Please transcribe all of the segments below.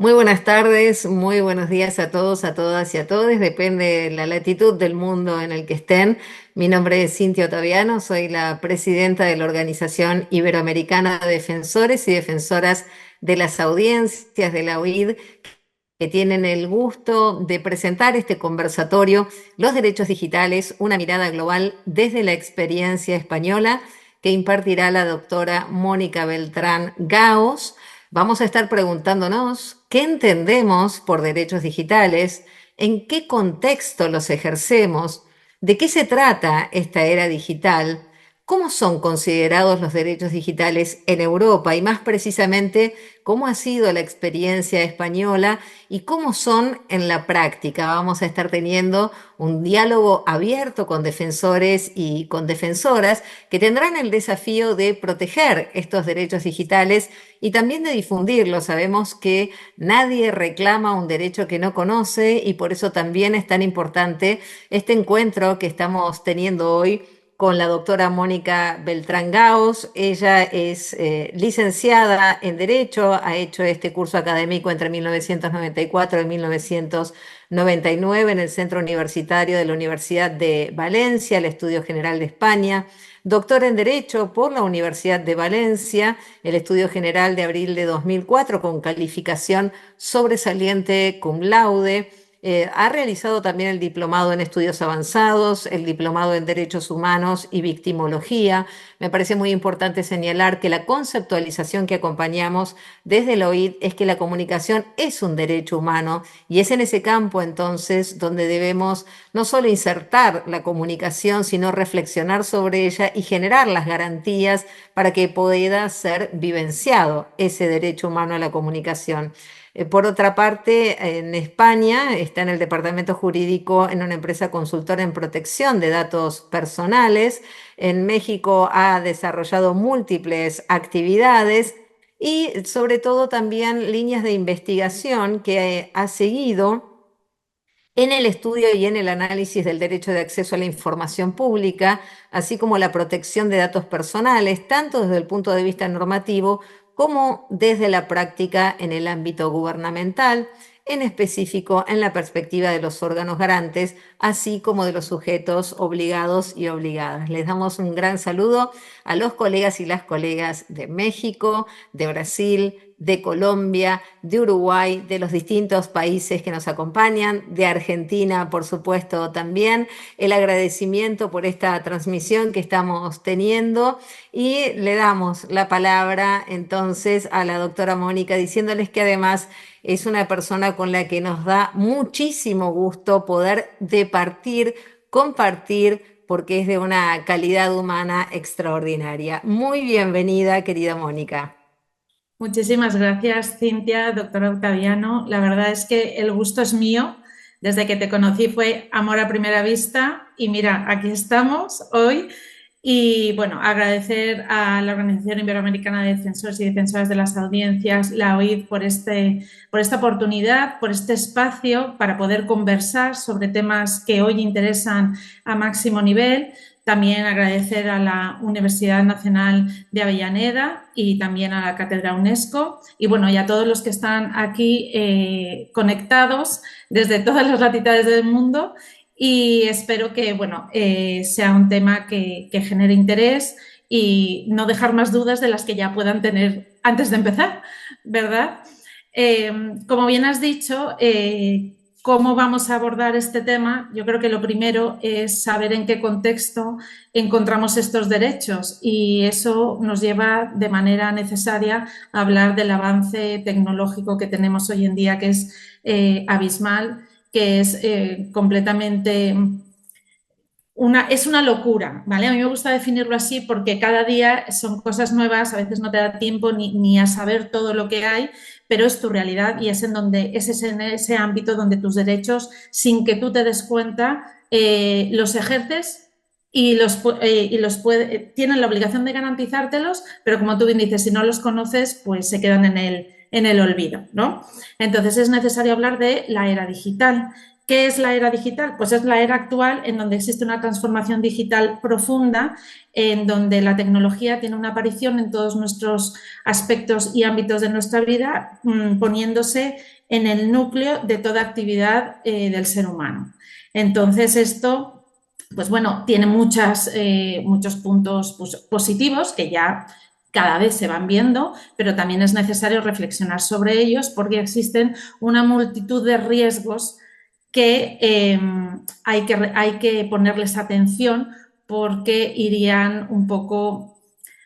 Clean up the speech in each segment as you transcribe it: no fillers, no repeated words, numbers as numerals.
Muy buenas tardes, muy buenos días a todos, a todas y a todos. Depende de la latitud del mundo en el que estén. Mi nombre es Cintia Ottaviano, soy la presidenta de la Organización Iberoamericana de Defensores y Defensoras de las Audiencias de la OID, que tienen el gusto de presentar este conversatorio, Los Derechos Digitales, una mirada global desde la experiencia española, que impartirá la doctora Mónica Beltrán Gaos. Vamos a estar preguntándonos qué entendemos por derechos digitales, en qué contexto los ejercemos, de qué se trata esta era digital, cómo son considerados los derechos digitales en Europa y más precisamente cómo ha sido la experiencia española y cómo son en la práctica. Vamos a estar teniendo un diálogo abierto con defensores y con defensoras que tendrán el desafío de proteger estos derechos digitales y también de difundirlos. Sabemos que nadie reclama un derecho que no conoce y por eso también es tan importante este encuentro que estamos teniendo hoy con la doctora Mónica Beltrán Gaos. Ella es licenciada en Derecho, ha hecho este curso académico entre 1994 y 1999 en el Centro Universitario de la Universidad de Valencia, el Estudio General de España. Doctora en Derecho por la Universidad de Valencia, el Estudio General de abril de 2004 con calificación sobresaliente cum laude. Ha realizado también el diplomado en estudios avanzados, el diplomado en derechos humanos y victimología. Me parece muy importante señalar que la conceptualización que acompañamos desde el OID es que la comunicación es un derecho humano y es en ese campo entonces donde debemos no solo insertar la comunicación, sino reflexionar sobre ella y generar las garantías para que pueda ser vivenciado ese derecho humano a la comunicación. Por otra parte, en España está en el departamento jurídico en una empresa consultora en protección de datos personales. En México ha desarrollado múltiples actividades y sobre todo también líneas de investigación que ha seguido en el estudio y en el análisis del derecho de acceso a la información pública, así como la protección de datos personales, tanto desde el punto de vista normativo como desde la práctica en el ámbito gubernamental, en específico en la perspectiva de los órganos garantes, así como de los sujetos obligados y obligadas. Les damos un gran saludo a los colegas y las colegas de México, de Brasil, de Colombia, de Uruguay, de los distintos países que nos acompañan, de Argentina, por supuesto, también. El agradecimiento por esta transmisión que estamos teniendo y le damos la palabra entonces a la doctora Mónica, diciéndoles que además es una persona con la que nos da muchísimo gusto poder departir, compartir, porque es de una calidad humana extraordinaria. Muy bienvenida, querida Mónica. Muchísimas gracias, Cintia, doctora Octaviano. La verdad es que el gusto es mío. Desde que te conocí fue amor a primera vista y mira, aquí estamos hoy. Y bueno, agradecer a la Organización Iberoamericana de Defensores y Defensoras de las Audiencias, la OID, por esta oportunidad, por este espacio para poder conversar sobre temas que hoy interesan a máximo nivel. También agradecer a la Universidad Nacional de Avellaneda y también a la Cátedra UNESCO y bueno, y a todos los que están aquí conectados desde todas las latitudes del mundo y espero que bueno, sea un tema que genere interés y no dejar más dudas de las que ya puedan tener antes de empezar, ¿verdad? Como bien has dicho, ¿cómo vamos a abordar este tema? Yo creo que lo primero es saber en qué contexto encontramos estos derechos y eso nos lleva de manera necesaria a hablar del avance tecnológico que tenemos hoy en día, que es abismal, que es completamente es una locura, ¿vale? A mí me gusta definirlo así porque cada día son cosas nuevas, a veces no te da tiempo ni a saber todo lo que hay, pero es tu realidad y es en ese ámbito donde tus derechos, sin que tú te des cuenta, los ejerces tienen la obligación de garantizártelos, pero como tú bien dices, si no los conoces, pues se quedan en el olvido, ¿no? Entonces es necesario hablar de la era digital ¿Qué es la era digital? Pues es la era actual en donde existe una transformación digital profunda, en donde la tecnología tiene una aparición en todos nuestros aspectos y ámbitos de nuestra vida, poniéndose en el núcleo de toda actividad del ser humano. Entonces, esto, pues bueno, tiene muchos puntos positivos que ya cada vez se van viendo, pero también es necesario reflexionar sobre ellos porque existen una multitud de riesgos que, hay que ponerles atención porque irían un poco,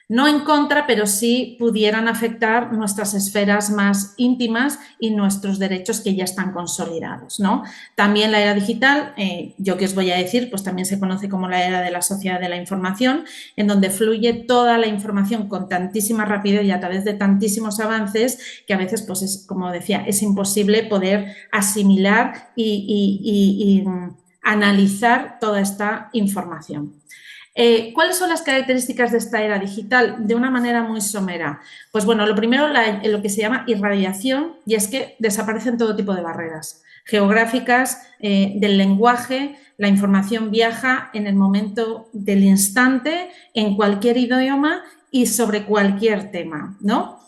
no en contra, pero sí pudieran afectar nuestras esferas más íntimas y nuestros derechos que ya están consolidados, ¿no? También la era digital, yo que os voy a decir, pues también se conoce como la era de la sociedad de la información, en donde fluye toda la información con tantísima rapidez y a través de tantísimos avances que a veces, pues es, como decía, es imposible poder asimilar y analizar toda esta información. ¿Cuáles son las características de esta era digital? De una manera muy somera. Pues bueno, lo primero, lo que se llama irradiación, y es que desaparecen todo tipo de barreras geográficas, del lenguaje, la información viaja en el momento del instante, en cualquier idioma y sobre cualquier tema, ¿no?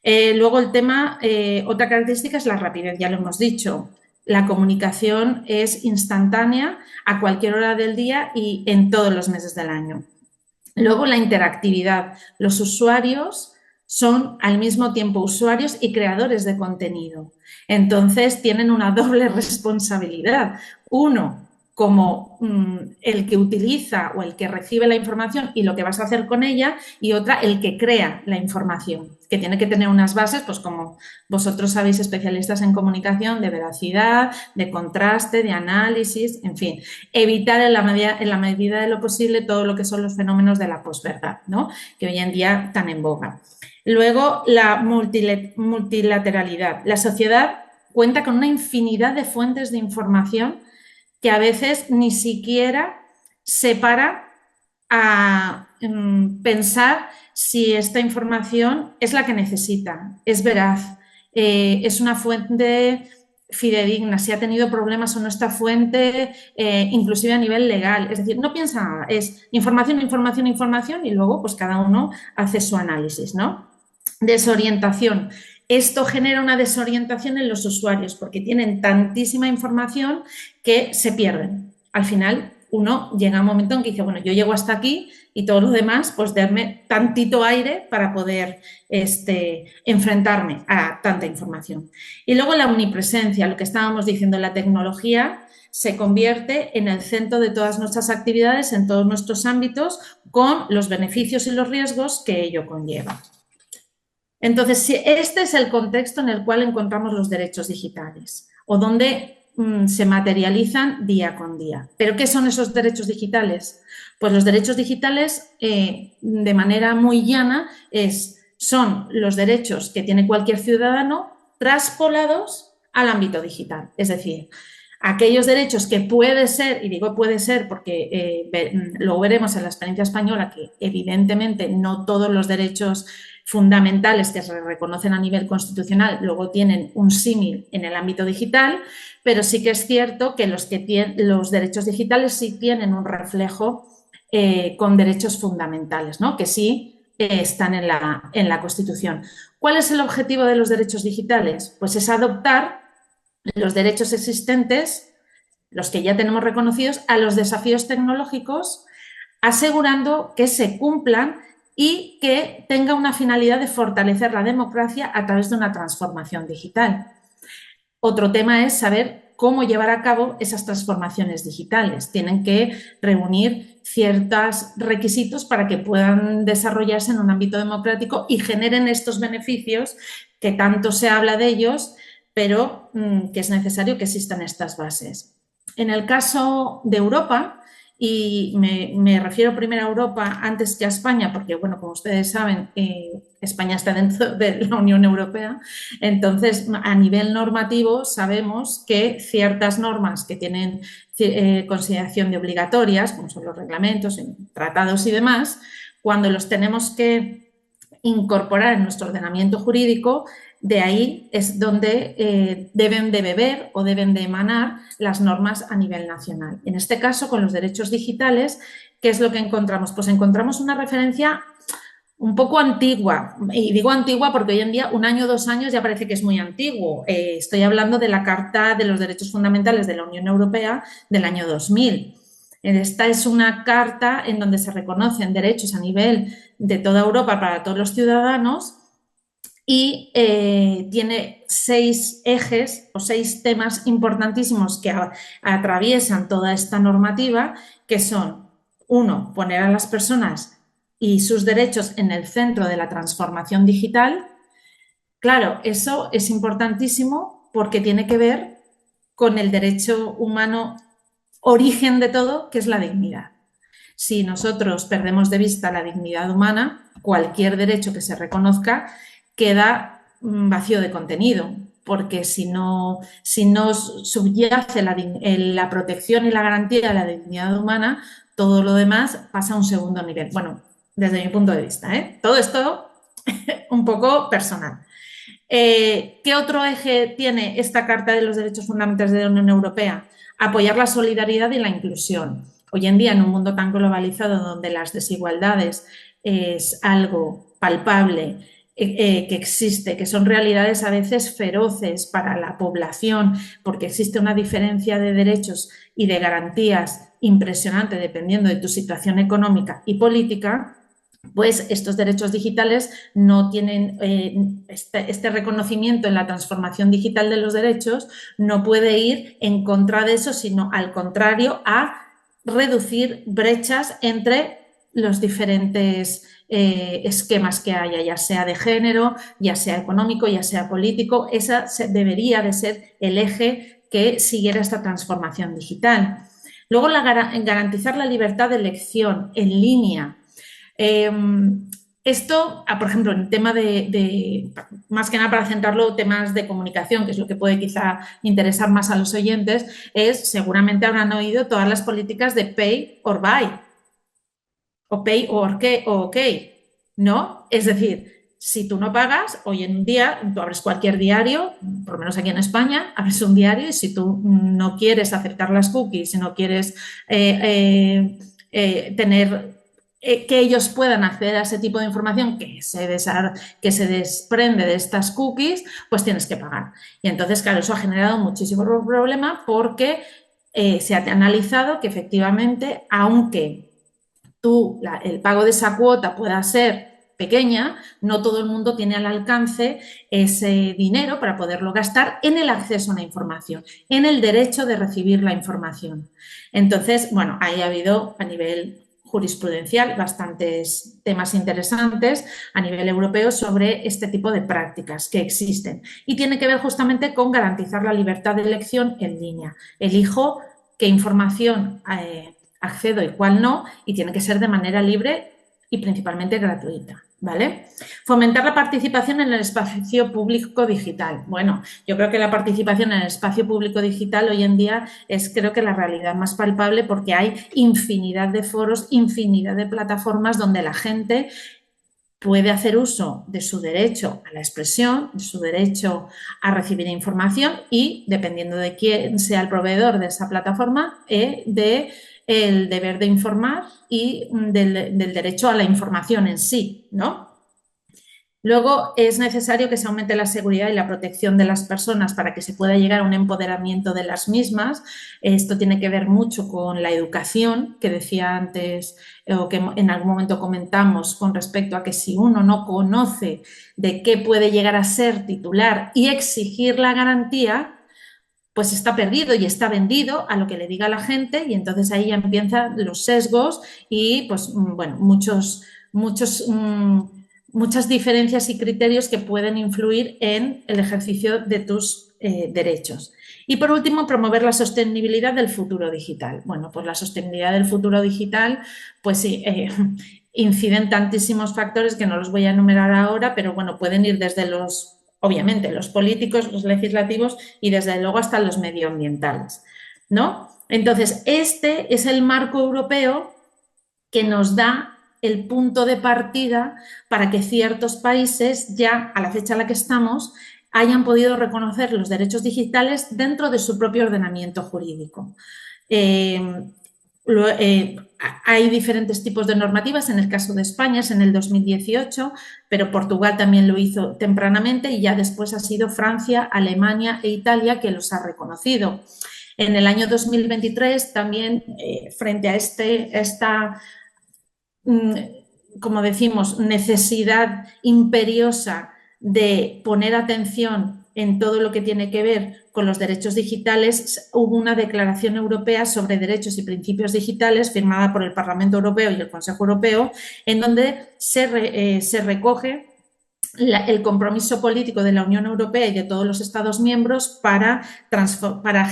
Luego el tema, otra característica es la rapidez, ya lo hemos dicho. La comunicación es instantánea a cualquier hora del día y en todos los meses del año. Luego la interactividad. Los usuarios son al mismo tiempo usuarios y creadores de contenido. Entonces tienen una doble responsabilidad. Uno, como el que utiliza o el que recibe la información y lo que vas a hacer con ella, y otra, el que crea la información, que tiene que tener unas bases, pues como vosotros sabéis, especialistas en comunicación, de veracidad, de contraste, de análisis, en fin, evitar en la medida de lo posible todo lo que son los fenómenos de la posverdad, ¿no? Que hoy en día están en boga. Luego, la multilateralidad. La sociedad cuenta con una infinidad de fuentes de información que a veces ni siquiera se para a pensar si esta información es la que necesita, es veraz, es una fuente fidedigna, si ha tenido problemas o no esta fuente, inclusive a nivel legal. Es decir, no piensa nada, es información, información, información y luego pues cada uno hace su análisis, ¿no? Desorientación. Esto genera una desorientación en los usuarios porque tienen tantísima información que se pierden. Al final, uno llega a un momento en que dice, bueno, yo llego hasta aquí y todo lo demás, pues darme tantito aire para poder enfrentarme a tanta información. Y luego la omnipresencia, lo que estábamos diciendo, la tecnología se convierte en el centro de todas nuestras actividades, en todos nuestros ámbitos, con los beneficios y los riesgos que ello conlleva. Entonces, si este es el contexto en el cual encontramos los derechos digitales o donde se materializan día con día. ¿Pero qué son esos derechos digitales? Pues los derechos digitales, de manera muy llana, son los derechos que tiene cualquier ciudadano traspolados al ámbito digital. Es decir, aquellos derechos que puede ser, y digo puede ser porque lo veremos en la experiencia española, que evidentemente no todos los derechos fundamentales que se reconocen a nivel constitucional luego tienen un símil en el ámbito digital, pero sí que es cierto que los derechos digitales sí tienen un reflejo con derechos fundamentales, ¿no? Que sí están en la Constitución. ¿Cuál es el objetivo de los derechos digitales? Pues es adoptar los derechos existentes, los que ya tenemos reconocidos, a los desafíos tecnológicos, asegurando que se cumplan y que tenga una finalidad de fortalecer la democracia a través de una transformación digital. Otro tema es saber cómo llevar a cabo esas transformaciones digitales. Tienen que reunir ciertos requisitos para que puedan desarrollarse en un ámbito democrático y generen estos beneficios que tanto se habla de ellos, pero que es necesario que existan estas bases. En el caso de Europa, y me refiero primero a Europa antes que a España, porque, bueno, como ustedes saben, España está dentro de la Unión Europea, entonces, a nivel normativo, sabemos que ciertas normas que tienen consideración de obligatorias, como son los reglamentos, tratados y demás, cuando los tenemos que incorporar en nuestro ordenamiento jurídico, de ahí es donde deben de beber o deben de emanar las normas a nivel nacional. En este caso, con los derechos digitales, ¿qué es lo que encontramos? Pues encontramos una referencia un poco antigua, y digo antigua porque hoy en día 1 año, 2 años ya parece que es muy antiguo. Estoy hablando de la Carta de los Derechos Fundamentales de la Unión Europea del año 2000. Esta es una carta en donde se reconocen derechos a nivel de toda Europa para todos los ciudadanos y tiene 6 ejes o 6 temas importantísimos que atraviesan toda esta normativa, que son, 1, poner a las personas y sus derechos en el centro de la transformación digital. Claro, eso es importantísimo porque tiene que ver con el derecho humano origen de todo, que es la dignidad. Si nosotros perdemos de vista la dignidad humana, cualquier derecho que se reconozca queda vacío de contenido, porque si no subyace la protección y la garantía de la dignidad humana, todo lo demás pasa a un segundo nivel. Bueno, desde mi punto de vista, ¿eh? Todo esto un poco personal. ¿Qué otro eje tiene esta Carta de los Derechos Fundamentales de la Unión Europea? Apoyar la solidaridad y la inclusión. Hoy en día, en un mundo tan globalizado donde las desigualdades es algo palpable, que existe, que son realidades a veces feroces para la población, porque existe una diferencia de derechos y de garantías impresionante dependiendo de tu situación económica y política, pues estos derechos digitales no tienen este reconocimiento en la transformación digital de los derechos, no puede ir en contra de eso, sino al contrario, a reducir brechas entre los diferentes esquemas que haya, ya sea de género, ya sea económico, ya sea político. Esa debería de ser el eje que siguiera esta transformación digital. Luego, garantizar la libertad de elección en línea. Esto, por ejemplo, en tema más que nada para centrarlo, temas de comunicación, que es lo que puede quizá interesar más a los oyentes, seguramente habrán oído todas las políticas de pay or buy, o pay or OK, ¿no? Es decir, si tú no pagas, hoy en día tú abres cualquier diario, por lo menos aquí en España, abres un diario y si tú no quieres aceptar las cookies, si no quieres tener que ellos puedan acceder a ese tipo de información que se desprende de estas cookies, pues tienes que pagar. Y entonces, claro, eso ha generado muchísimo problema porque se ha analizado que efectivamente, aunque el pago de esa cuota pueda ser pequeña, no todo el mundo tiene al alcance ese dinero para poderlo gastar en el acceso a la información, en el derecho de recibir la información. Entonces, bueno, ahí ha habido a nivel jurisprudencial bastantes temas interesantes a nivel europeo sobre este tipo de prácticas que existen y tiene que ver justamente con garantizar la libertad de elección en línea. Elijo qué información accedo y cuál no, y tiene que ser de manera libre y principalmente gratuita, ¿vale? Fomentar la participación en el espacio público digital. Bueno, yo creo que la participación en el espacio público digital hoy en día es, creo que, la realidad más palpable porque hay infinidad de foros, infinidad de plataformas donde la gente puede hacer uso de su derecho a la expresión, de su derecho a recibir información y, dependiendo de quién sea el proveedor de esa plataforma, el deber de informar y del derecho a la información en sí, ¿no? Luego, es necesario que se aumente la seguridad y la protección de las personas para que se pueda llegar a un empoderamiento de las mismas. Esto tiene que ver mucho con la educación, que decía antes o que en algún momento comentamos con respecto a que si uno no conoce de qué puede llegar a ser titular y exigir la garantía, pues está perdido y está vendido a lo que le diga la gente y entonces ahí ya empiezan los sesgos y, pues, bueno, muchas diferencias y criterios que pueden influir en el ejercicio de tus derechos. Y por último, promover la sostenibilidad del futuro digital. Bueno, pues la sostenibilidad del futuro digital, pues sí, inciden tantísimos factores que no los voy a enumerar ahora, pero bueno, pueden ir desde obviamente, los políticos, los legislativos y desde luego hasta los medioambientales, ¿no? Entonces, este es el marco europeo que nos da el punto de partida para que ciertos países ya, a la fecha en la que estamos, hayan podido reconocer los derechos digitales dentro de su propio ordenamiento jurídico. Hay diferentes tipos de normativas, en el caso de España es en el 2018, pero Portugal también lo hizo tempranamente y ya después ha sido Francia, Alemania e Italia que los ha reconocido. En el año 2023 también, frente a esta, como decimos, necesidad imperiosa de poner atención en todo lo que tiene que ver con los derechos digitales, hubo una declaración europea sobre derechos y principios digitales firmada por el Parlamento Europeo y el Consejo Europeo, en donde se recoge el compromiso político de la Unión Europea y de todos los Estados miembros para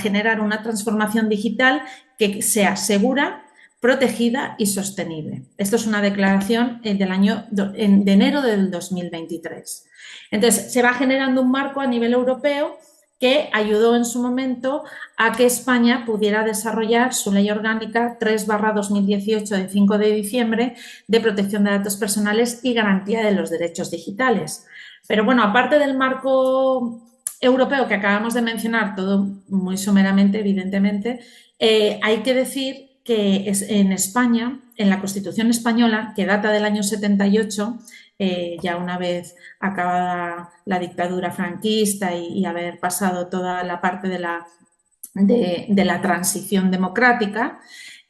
generar una transformación digital que sea segura, protegida y sostenible. Esto es una declaración de enero del 2023. Entonces, se va generando un marco a nivel europeo que ayudó en su momento a que España pudiera desarrollar su ley orgánica 3/2018 de 5 de diciembre de protección de datos personales y garantía de los derechos digitales. Pero bueno, aparte del marco europeo que acabamos de mencionar, todo muy someramente, evidentemente, hay que decir que en España, en la Constitución española, que data del año 78, ya una vez acabada la dictadura franquista y haber pasado toda la parte de la transición democrática,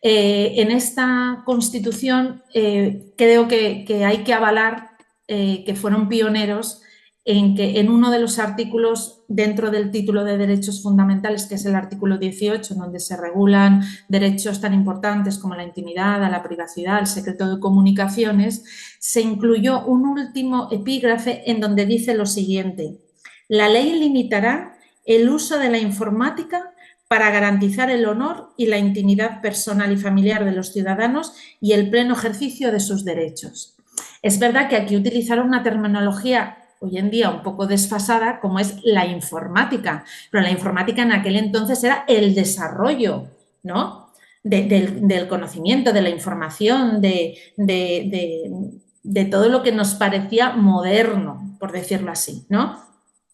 en esta Constitución creo que hay que avalar que fueron pioneros en uno de los artículos dentro del título de derechos fundamentales, que es el artículo 18, donde se regulan derechos tan importantes como la intimidad, a la privacidad, el secreto de comunicaciones, se incluyó un último epígrafe en donde dice lo siguiente: la ley limitará el uso de la informática para garantizar el honor y la intimidad personal y familiar de los ciudadanos y el pleno ejercicio de sus derechos. Es verdad que aquí utilizaron una terminología hoy en día un poco desfasada, como es la informática, pero la informática en aquel entonces era el desarrollo, ¿no?, del conocimiento, de la información, de todo lo que nos parecía moderno, por decirlo así, ¿no?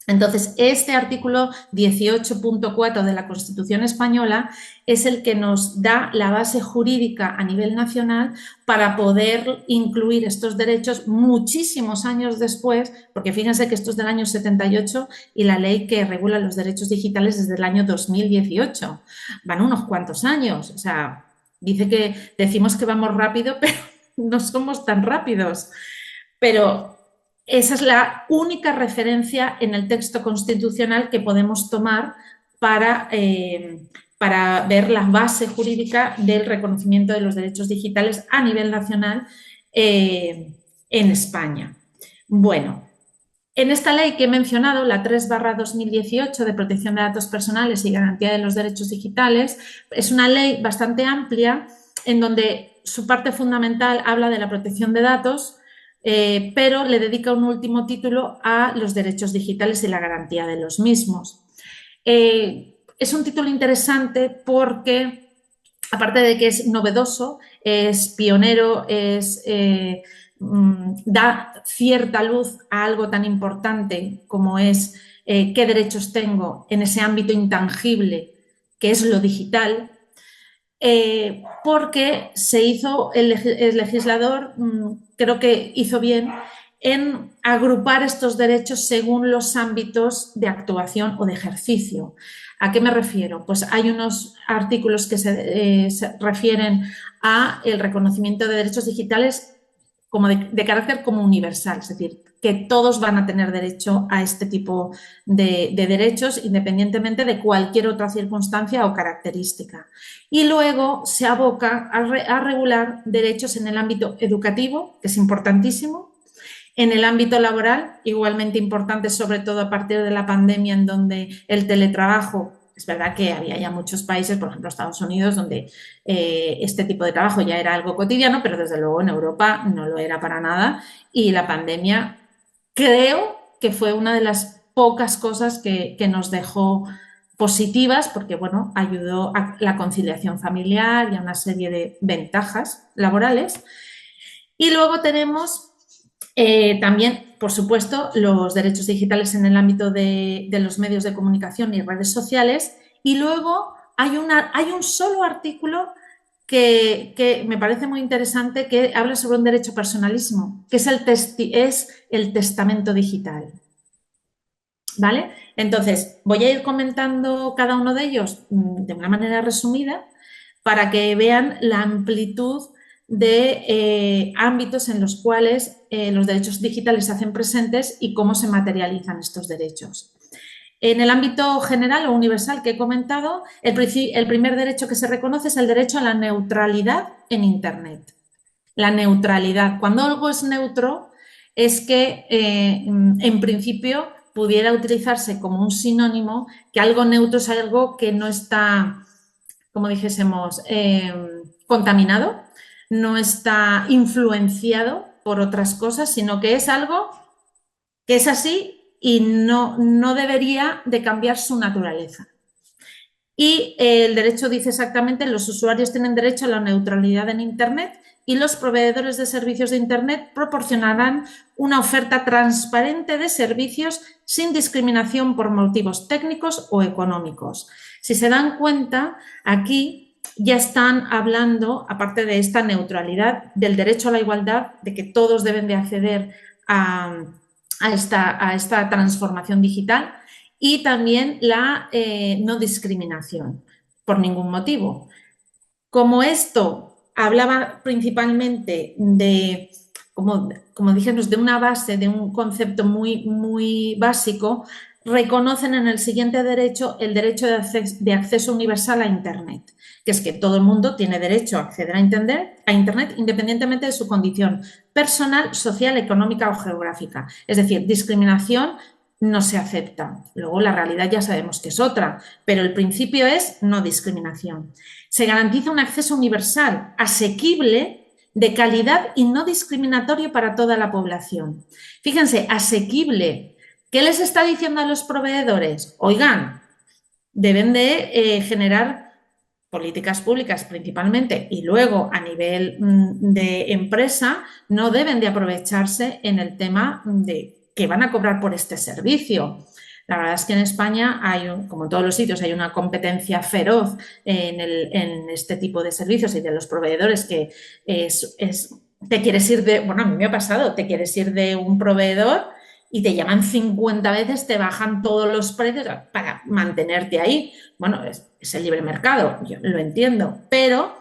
Entonces, este artículo 18.4 de la Constitución española es el que nos da la base jurídica a nivel nacional para poder incluir estos derechos muchísimos años después, porque fíjense que esto es del año 78 y la ley que regula los derechos digitales es del año 2018. Van unos cuantos años, o sea, decimos que vamos rápido, pero no somos tan rápidos. Pero esa es la única referencia en el texto constitucional que podemos tomar para ver la base jurídica del reconocimiento de los derechos digitales a nivel nacional en España. Bueno, en esta ley que he mencionado, la 3/2018 de protección de datos personales y garantía de los derechos digitales, es una ley bastante amplia en donde su parte fundamental habla de la protección de datos, pero le dedica un último título a los derechos digitales y la garantía de los mismos. Es un título interesante porque, aparte de que es novedoso, es pionero, da cierta luz a algo tan importante como es qué derechos tengo en ese ámbito intangible que es lo digital, porque el legislador creo que hizo bien en agrupar estos derechos según los ámbitos de actuación o de ejercicio. ¿A qué me refiero? Pues hay unos artículos que se refieren a el reconocimiento de derechos digitales como de carácter como universal, es decir, que todos van a tener derecho a este tipo de derechos independientemente de cualquier otra circunstancia o característica. Y luego se aboca a regular derechos en el ámbito educativo, que es importantísimo, en el ámbito laboral, igualmente importante, sobre todo a partir de la pandemia, en donde el teletrabajo, es verdad que había ya muchos países, por ejemplo Estados Unidos, donde este tipo de trabajo ya era algo cotidiano, pero desde luego en Europa no lo era para nada, y la pandemia creo que fue una de las pocas cosas que nos dejó positivas, porque bueno, ayudó a la conciliación familiar y a una serie de ventajas laborales. Y luego tenemos también, por supuesto, los derechos digitales en el ámbito de los medios de comunicación y redes sociales. Y luego hay un solo artículo que me parece muy interesante, que habla sobre un derecho personalísimo, que es el testamento digital. ¿Vale? Entonces, voy a ir comentando cada uno de ellos de una manera resumida para que vean la amplitud de ámbitos en los cuales los derechos digitales se hacen presentes y cómo se materializan estos derechos. En el ámbito general o universal que he comentado, el primer derecho que se reconoce es el derecho a la neutralidad en Internet. La neutralidad. Cuando algo es neutro, es que en principio pudiera utilizarse como un sinónimo, que algo neutro es algo que no está, como dijésemos, contaminado, no está influenciado por otras cosas, sino que es algo que es así y no debería de cambiar su naturaleza. Y el derecho dice exactamente: los usuarios tienen derecho a la neutralidad en Internet y los proveedores de servicios de Internet proporcionarán una oferta transparente de servicios sin discriminación por motivos técnicos o económicos. Si se dan cuenta, aquí ya están hablando, aparte de esta neutralidad, del derecho a la igualdad, de que todos deben de acceder a esta transformación digital, y también la no discriminación por ningún motivo. Como esto hablaba principalmente de, como dijimos, de una base, de un concepto muy básico, reconocen en el siguiente derecho el derecho de acceso universal a Internet, que es que todo el mundo tiene derecho a acceder a Internet independientemente de su condición personal, social, económica o geográfica. Es decir, discriminación no se acepta. Luego la realidad ya sabemos que es otra, pero el principio es no discriminación. Se garantiza un acceso universal, asequible, de calidad y no discriminatorio para toda la población. Fíjense, asequible. ¿Qué les está diciendo a los proveedores? Oigan, deben de generar políticas públicas principalmente y luego a nivel de empresa no deben de aprovecharse en el tema de que van a cobrar por este servicio. La verdad es que en España hay, como en todos los sitios, hay una competencia feroz en este tipo de servicios y de los proveedores, que te quieres ir de, bueno, a mí me ha pasado, te quieres ir de un proveedor y te llaman 50 veces, te bajan todos los precios para mantenerte ahí. Bueno, es el libre mercado, yo lo entiendo, pero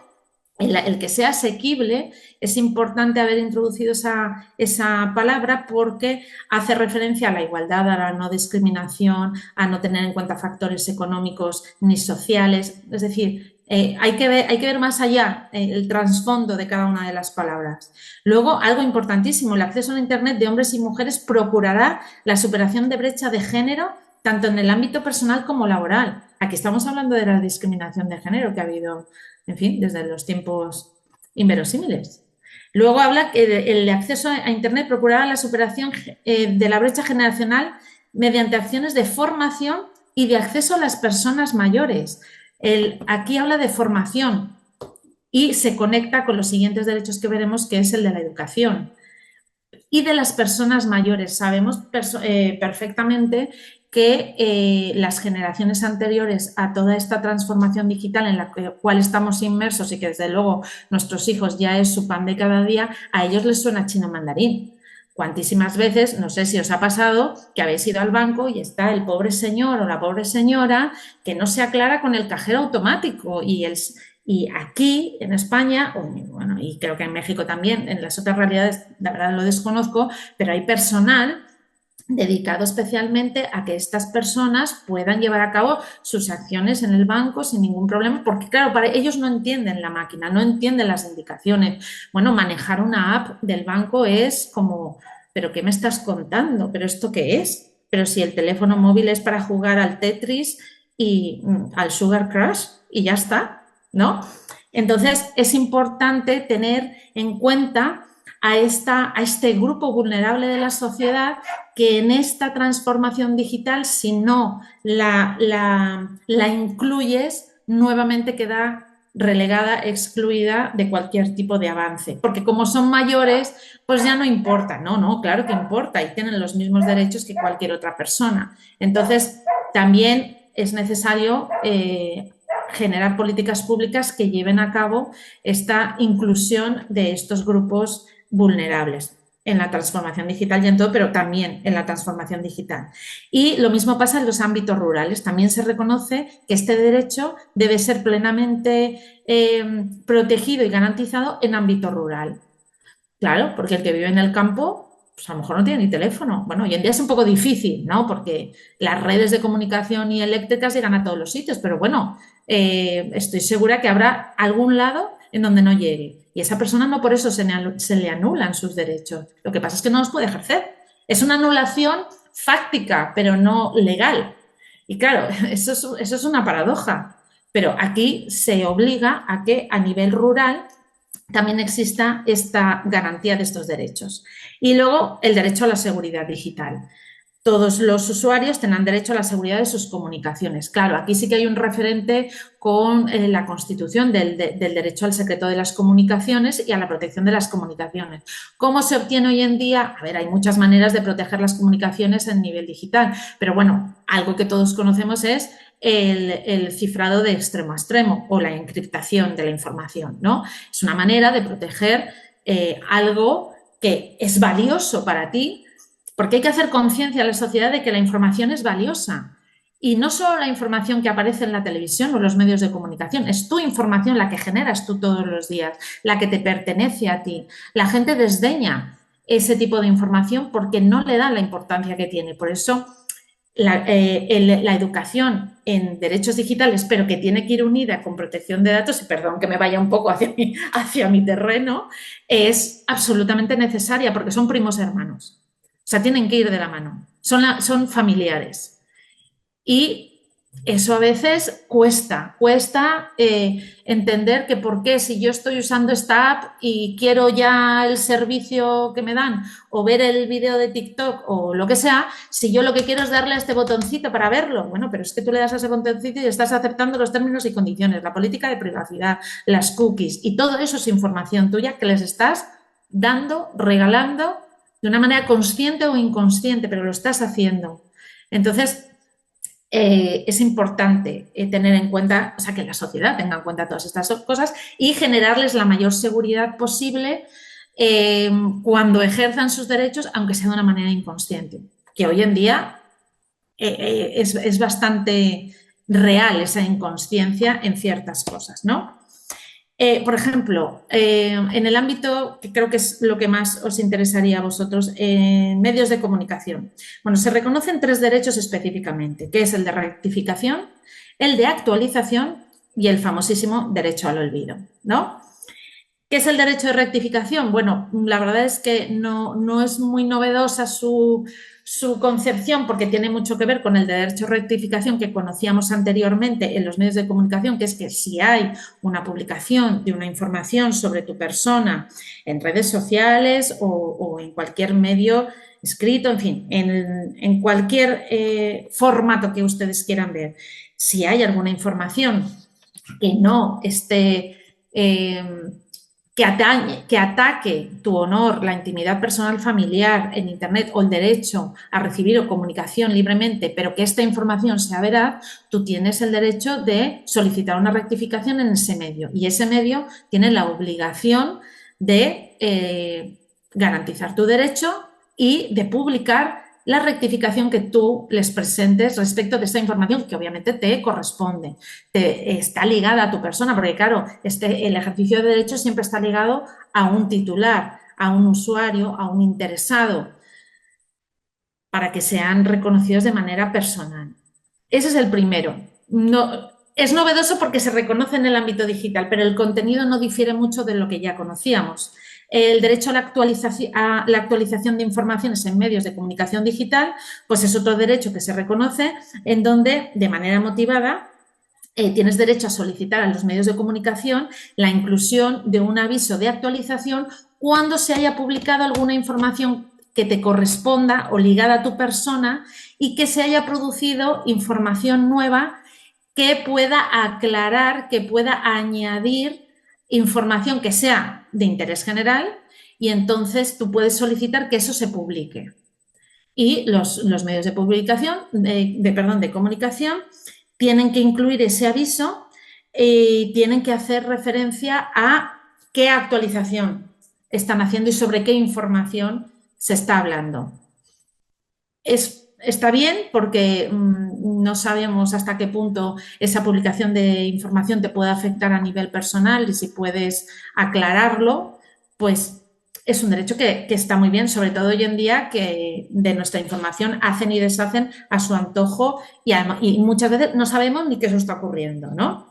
el que sea asequible, es importante haber introducido esa palabra, porque hace referencia a la igualdad, a la no discriminación, a no tener en cuenta factores económicos ni sociales. Es decir, hay que ver más allá el trasfondo de cada una de las palabras. Luego, algo importantísimo: el acceso a Internet de hombres y mujeres procurará la superación de brecha de género tanto en el ámbito personal como laboral. Aquí estamos hablando de la discriminación de género que ha habido, en fin, desde los tiempos inverosímiles. Luego habla que el acceso a Internet procurará la superación de la brecha generacional mediante acciones de formación y de acceso a las personas mayores. Aquí habla de formación y se conecta con los siguientes derechos que veremos, que es el de la educación. Y de las personas mayores, sabemos perfectamente que las generaciones anteriores a toda esta transformación digital en la cual estamos inmersos y que desde luego nuestros hijos ya es su pan de cada día, a ellos les suena chino mandarín. Cuantísimas veces, no sé si os ha pasado, que habéis ido al banco y está el pobre señor o la pobre señora que no se aclara con el cajero automático, y aquí en España, bueno, y creo que en México también, en las otras realidades, la verdad lo desconozco, pero hay personal dedicado especialmente a que estas personas puedan llevar a cabo sus acciones en el banco sin ningún problema, porque claro, para ellos no entienden la máquina, no entienden las indicaciones. Bueno, manejar una app del banco es como, ¿pero qué me estás contando? ¿Pero esto qué es? Pero si el teléfono móvil es para jugar al Tetris y al Sugar Crush y ya está, ¿no? Entonces, es importante tener en cuenta a este grupo vulnerable de la sociedad, que en esta transformación digital, si no la incluyes, nuevamente queda relegada, excluida de cualquier tipo de avance, porque como son mayores, pues ya no importa. No, no, claro que importa y tienen los mismos derechos que cualquier otra persona. Entonces, también es necesario generar políticas públicas que lleven a cabo esta inclusión de estos grupos vulnerables en la transformación digital y en todo, pero también en la transformación digital. Y lo mismo pasa en los ámbitos rurales. También se reconoce que este derecho debe ser plenamente protegido y garantizado en ámbito rural. Claro, porque el que vive en el campo, pues a lo mejor no tiene ni teléfono. Bueno, hoy en día es un poco difícil, ¿no? Porque las redes de comunicación y eléctricas llegan a todos los sitios, pero bueno, estoy segura que habrá algún lado en donde no llegue. Y esa persona no por eso se le anulan sus derechos. Lo que pasa es que no los puede ejercer. Es una anulación fáctica, pero no legal. Y claro, eso es una paradoja. Pero aquí se obliga a que a nivel rural también exista esta garantía de estos derechos. Y luego el derecho a la seguridad digital. Todos los usuarios tendrán derecho a la seguridad de sus comunicaciones. Claro, aquí sí que hay un referente con la Constitución del derecho al secreto de las comunicaciones y a la protección de las comunicaciones. ¿Cómo se obtiene hoy en día? A ver, hay muchas maneras de proteger las comunicaciones en nivel digital, pero bueno, algo que todos conocemos es el cifrado de extremo a extremo o la encriptación de la información, ¿no? Es una manera de proteger algo que es valioso para ti, porque hay que hacer conciencia a la sociedad de que la información es valiosa. Y no solo la información que aparece en la televisión o en los medios de comunicación, es tu información la que generas tú todos los días, la que te pertenece a ti. La gente desdeña ese tipo de información porque no le da la importancia que tiene. Por eso la educación en derechos digitales, pero que tiene que ir unida con protección de datos, y perdón que me vaya un poco hacia mi terreno, es absolutamente necesaria porque son primos hermanos. O sea, tienen que ir de la mano, son familiares. Y eso a veces cuesta entender que por qué si yo estoy usando esta app y quiero ya el servicio que me dan o ver el vídeo de TikTok o lo que sea, si yo lo que quiero es darle a este botoncito para verlo, bueno, pero es que tú le das a ese botoncito y estás aceptando los términos y condiciones, la política de privacidad, las cookies y todo eso es información tuya que les estás dando, regalando de una manera consciente o inconsciente, pero lo estás haciendo. Entonces, es importante tener en cuenta, o sea, que la sociedad tenga en cuenta todas estas cosas y generarles la mayor seguridad posible cuando ejerzan sus derechos, aunque sea de una manera inconsciente, que hoy en día es bastante real esa inconsciencia en ciertas cosas, ¿no? Por ejemplo, en el ámbito que creo que es lo que más os interesaría a vosotros, en medios de comunicación. Bueno, se reconocen 3 derechos específicamente, que es el de rectificación, el de actualización y el famosísimo derecho al olvido, ¿no? ¿Qué es el derecho de rectificación? Bueno, la verdad es que no es muy novedosa su concepción porque tiene mucho que ver con el derecho de rectificación que conocíamos anteriormente en los medios de comunicación, que es que si hay una publicación de una información sobre tu persona en redes sociales o en cualquier medio escrito, en fin, en cualquier formato que ustedes quieran ver, si hay alguna información que no esté... que ataque tu honor, la intimidad personal familiar en Internet o el derecho a recibir o comunicación libremente, pero que esta información sea veraz, tú tienes el derecho de solicitar una rectificación en ese medio y ese medio tiene la obligación de garantizar tu derecho y de publicar la rectificación que tú les presentes respecto de esta información que obviamente te corresponde, está ligada a tu persona, porque claro, el ejercicio de derechos siempre está ligado a un titular, a un usuario, a un interesado, para que sean reconocidos de manera personal. Ese es el primero. No, es novedoso porque se reconoce en el ámbito digital, pero el contenido no difiere mucho de lo que ya conocíamos. El derecho a la actualización de informaciones en medios de comunicación digital, pues es otro derecho que se reconoce en donde, de manera motivada, tienes derecho a solicitar a los medios de comunicación la inclusión de un aviso de actualización cuando se haya publicado alguna información que te corresponda o ligada a tu persona y que se haya producido información nueva que pueda aclarar, que pueda añadir información que sea de interés general y entonces tú puedes solicitar que eso se publique. Y los medios de publicación, de comunicación, tienen que incluir ese aviso y tienen que hacer referencia a qué actualización están haciendo y sobre qué información se está hablando. Está bien porque no sabemos hasta qué punto esa publicación de información te puede afectar a nivel personal y si puedes aclararlo, pues es un derecho que está muy bien, sobre todo hoy en día que de nuestra información hacen y deshacen a su antojo y muchas veces no sabemos ni qué eso está ocurriendo, ¿no?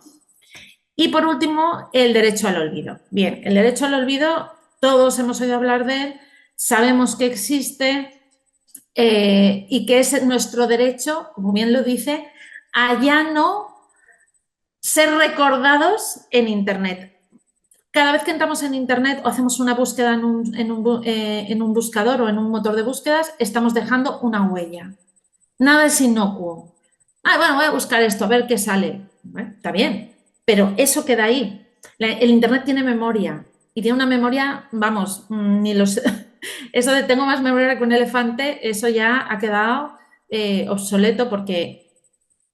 Y por último, el derecho al olvido. Bien, el derecho al olvido, todos hemos oído hablar de él, sabemos que existe, y que es nuestro derecho, como bien lo dice, a ya no ser recordados en Internet. Cada vez que entramos en Internet o hacemos una búsqueda en un buscador o en un motor de búsquedas, estamos dejando una huella. Nada es inocuo. Bueno, voy a buscar esto, a ver qué sale. Bueno, está bien, pero eso queda ahí. El Internet tiene memoria y tiene una memoria, vamos, ni los... Eso de tengo más memoria que un elefante, eso ya ha quedado obsoleto porque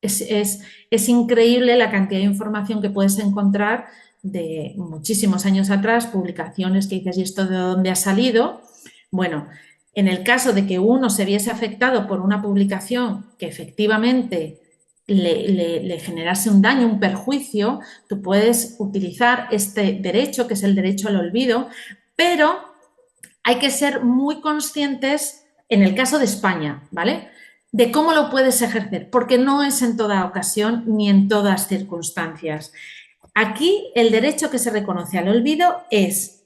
es increíble la cantidad de información que puedes encontrar de muchísimos años atrás, publicaciones que dices, ¿y esto de dónde ha salido? Bueno, en el caso de que uno se viese afectado por una publicación que efectivamente le generase un daño, un perjuicio, tú puedes utilizar este derecho, que es el derecho al olvido, pero hay que ser muy conscientes, en el caso de España, ¿vale?, de cómo lo puedes ejercer, porque no es en toda ocasión ni en todas circunstancias. Aquí el derecho que se reconoce al olvido es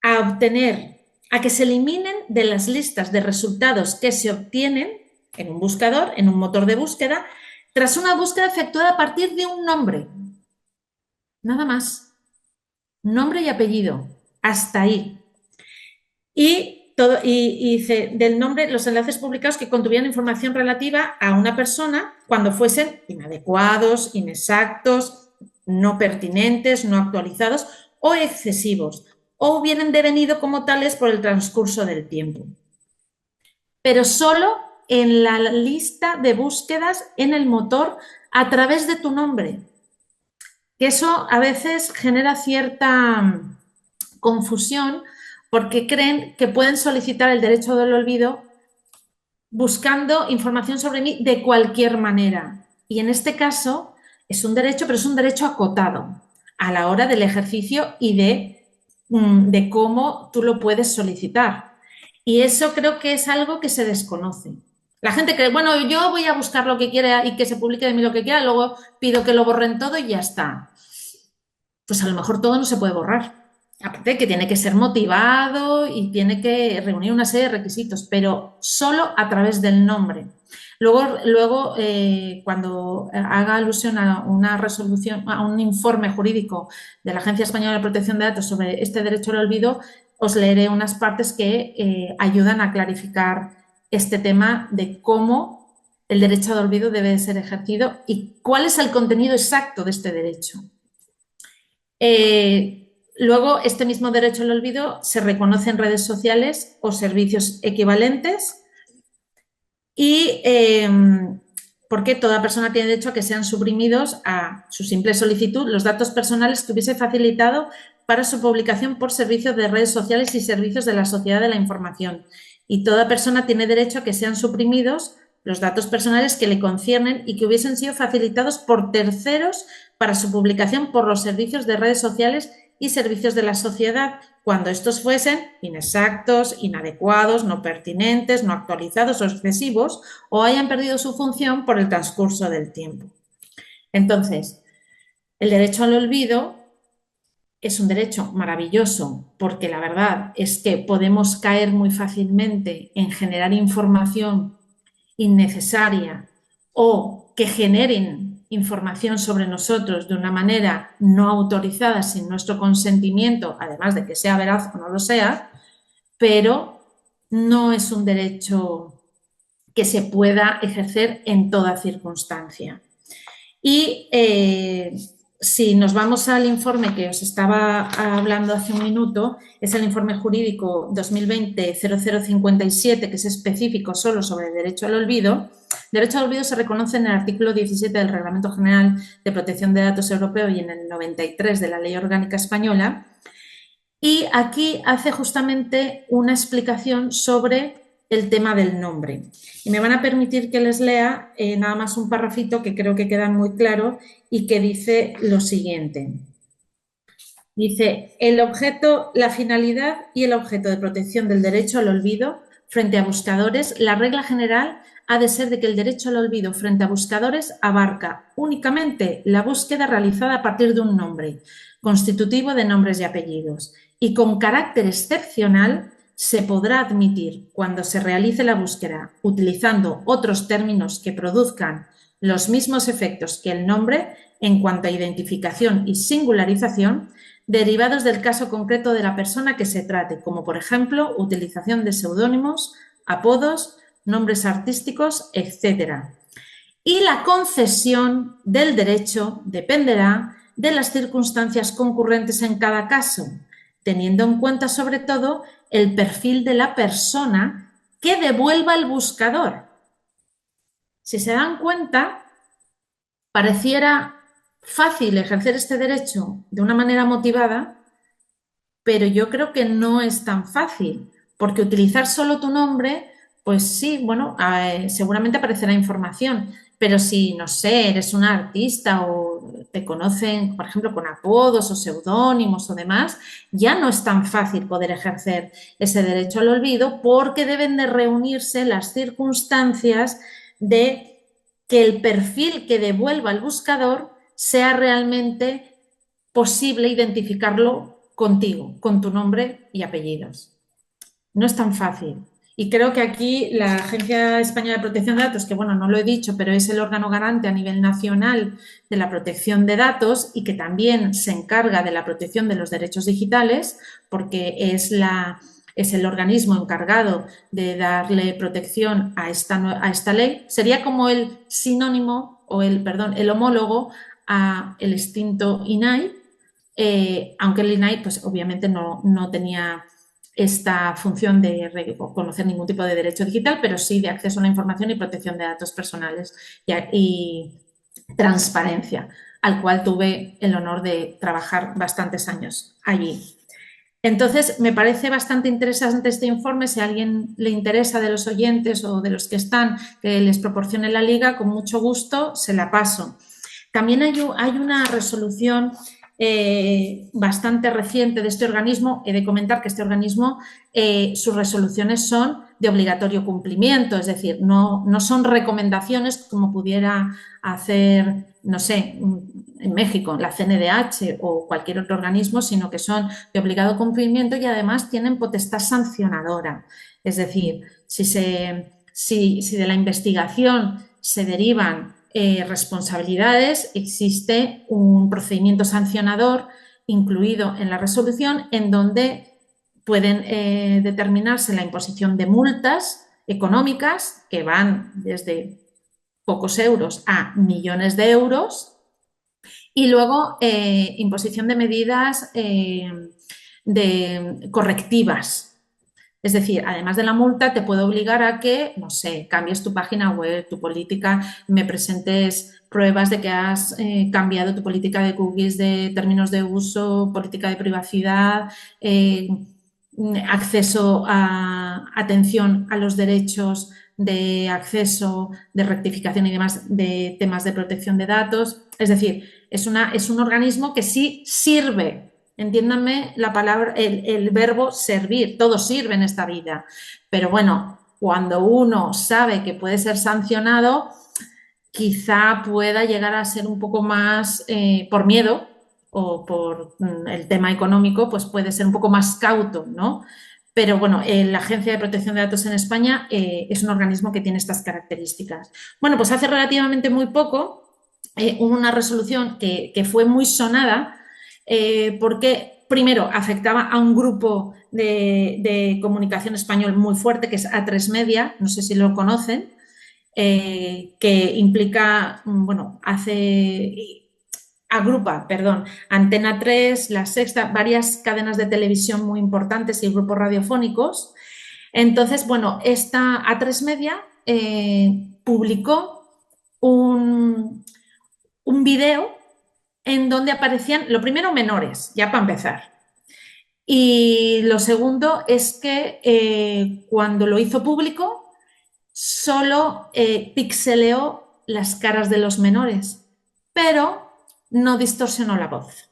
a obtener, a que se eliminen de las listas de resultados que se obtienen en un buscador, en un motor de búsqueda, tras una búsqueda efectuada a partir de un nombre. Nada más. Nombre y apellido. Hasta ahí. Y dice del nombre los enlaces publicados que contuvieran información relativa a una persona cuando fuesen inadecuados, inexactos, no pertinentes, no actualizados o excesivos, o hubieran devenido como tales por el transcurso del tiempo. Pero solo en la lista de búsquedas en el motor a través de tu nombre. Que eso a veces genera cierta confusión porque creen que pueden solicitar el derecho del olvido buscando información sobre mí de cualquier manera. Y en este caso es un derecho, pero es un derecho acotado a la hora del ejercicio y de cómo tú lo puedes solicitar. Y eso creo que es algo que se desconoce. La gente cree, bueno, yo voy a buscar lo que quiera y que se publique de mí lo que quiera, luego pido que lo borren todo y ya está. Pues a lo mejor todo no se puede borrar. Aparte que tiene que ser motivado y tiene que reunir una serie de requisitos, pero solo a través del nombre. Luego cuando haga alusión a una resolución, a un informe jurídico de la Agencia Española de Protección de Datos sobre este derecho al olvido, os leeré unas partes que ayudan a clarificar este tema de cómo el derecho al olvido debe ser ejercido y cuál es el contenido exacto de este derecho. Luego, este mismo derecho al olvido se reconoce en redes sociales o servicios equivalentes y porque toda persona tiene derecho a que sean suprimidos a su simple solicitud los datos personales que hubiese facilitado para su publicación por servicios de redes sociales y servicios de la sociedad de la información. Y toda persona tiene derecho a que sean suprimidos los datos personales que le conciernen y que hubiesen sido facilitados por terceros para su publicación por los servicios de redes sociales y servicios de la sociedad cuando estos fuesen inexactos, inadecuados, no pertinentes, no actualizados o excesivos o hayan perdido su función por el transcurso del tiempo. Entonces, el derecho al olvido es un derecho maravilloso porque la verdad es que podemos caer muy fácilmente en generar información innecesaria o que generen información sobre nosotros de una manera no autorizada, sin nuestro consentimiento, además de que sea veraz o no lo sea, pero no es un derecho que se pueda ejercer en toda circunstancia. Y si nos vamos al informe que os estaba hablando hace un minuto, es el informe jurídico 2020-0057, que es específico solo sobre el derecho al olvido. Derecho al olvido se reconoce en el artículo 17 del Reglamento General de Protección de Datos Europeo y en el 93 de la Ley Orgánica Española. Y aquí hace justamente una explicación sobre el tema del nombre. Y me van a permitir que les lea nada más un parrafito que creo que queda muy claro y que dice lo siguiente. Dice, el objeto, la finalidad y el objeto de protección del derecho al olvido frente a buscadores, la regla general ha de ser de que el derecho al olvido frente a buscadores abarca únicamente la búsqueda realizada a partir de un nombre, constitutivo de nombres y apellidos, y con carácter excepcional se podrá admitir cuando se realice la búsqueda utilizando otros términos que produzcan los mismos efectos que el nombre en cuanto a identificación y singularización, derivados del caso concreto de la persona que se trate, como por ejemplo utilización de seudónimos, apodos, nombres artísticos, etc. Y la concesión del derecho dependerá de las circunstancias concurrentes en cada caso, teniendo en cuenta sobre todo el perfil de la persona que devuelva el buscador. Si se dan cuenta, pareciera fácil ejercer este derecho de una manera motivada, pero yo creo que no es tan fácil, porque utilizar solo tu nombre, pues sí, bueno, seguramente aparecerá información, pero si, no sé, eres un artista o te conocen, por ejemplo, con apodos o seudónimos o demás, ya no es tan fácil poder ejercer ese derecho al olvido porque deben de reunirse las circunstancias de que el perfil que devuelva el buscador sea realmente posible identificarlo contigo, con tu nombre y apellidos. No es tan fácil. Y creo que aquí la Agencia Española de Protección de Datos, que bueno, no lo he dicho, pero es el órgano garante a nivel nacional de la protección de datos y que también se encarga de la protección de los derechos digitales, porque es el organismo encargado de darle protección a esta ley, sería como el sinónimo o el homólogo a el extinto INAI, aunque el INAI pues obviamente no tenía esta función de conocer ningún tipo de derecho digital, pero sí de acceso a la información y protección de datos personales y transparencia, al cual tuve el honor de trabajar bastantes años allí. Entonces, me parece bastante interesante este informe. Si a alguien le interesa de los oyentes o de los que están, que les proporcione la liga, con mucho gusto se la paso. También hay una resolución bastante reciente de este organismo. He de comentar que este organismo, sus resoluciones son de obligatorio cumplimiento, es decir, no son recomendaciones como pudiera hacer, no sé, en México, la CNDH o cualquier otro organismo, sino que son de obligado cumplimiento y además tienen potestad sancionadora. Es decir, si de la investigación se derivan responsabilidades, existe un procedimiento sancionador incluido en la resolución en donde pueden determinarse la imposición de multas económicas que van desde pocos euros a millones de euros y luego imposición de medidas correctivas. Es decir, además de la multa, te puede obligar a que, no sé, cambies tu página web, tu política, me presentes pruebas de que has cambiado tu política de cookies, de términos de uso, política de privacidad, acceso a atención a los derechos de acceso, de rectificación y demás de temas de protección de datos. Es decir, es un organismo que sí sirve. Entiéndanme la palabra, el verbo servir, todo sirve en esta vida, pero bueno, cuando uno sabe que puede ser sancionado, quizá pueda llegar a ser un poco más por miedo o por el tema económico, pues puede ser un poco más cauto, ¿no? Pero bueno, la Agencia de Protección de Datos en España es un organismo que tiene estas características. Bueno, pues hace relativamente muy poco hubo una resolución que fue muy sonada porque, primero, afectaba a un grupo de comunicación español muy fuerte, que es A3 Media, no sé si lo conocen, que implica, bueno, agrupa, perdón, Antena 3, La Sexta, varias cadenas de televisión muy importantes y grupos radiofónicos. Entonces, bueno, esta A3 Media publicó un video en donde aparecían, lo primero, menores, ya para empezar. Y lo segundo es que cuando lo hizo público, solo pixeleó las caras de los menores, pero no distorsionó la voz.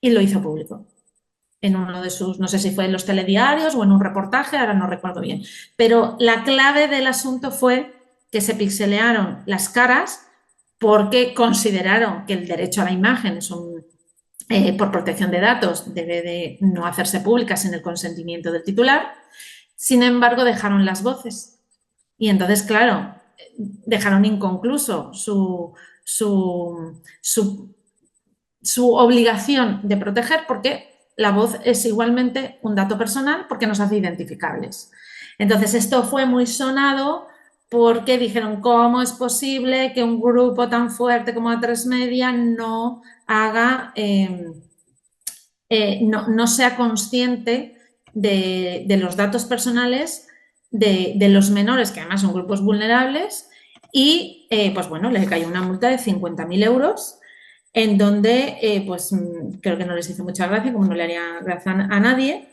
Y lo hizo público. En uno de sus, no sé si fue en los telediarios o en un reportaje, ahora no recuerdo bien. Pero la clave del asunto fue que se pixelearon las caras porque consideraron que el derecho a la imagen es por protección de datos debe de no hacerse pública sin el consentimiento del titular. Sin embargo, dejaron las voces. Y entonces, claro, dejaron inconcluso su obligación de proteger porque la voz es igualmente un dato personal porque nos hace identificables. Entonces, esto fue muy sonado porque dijeron, ¿cómo es posible que un grupo tan fuerte como A3 Media no haga, no sea consciente de los datos personales de los menores, que además son grupos vulnerables, y pues bueno, le cayó una multa de 50.000 euros en donde pues creo que no les hizo mucha gracia, como no le haría gracia a nadie.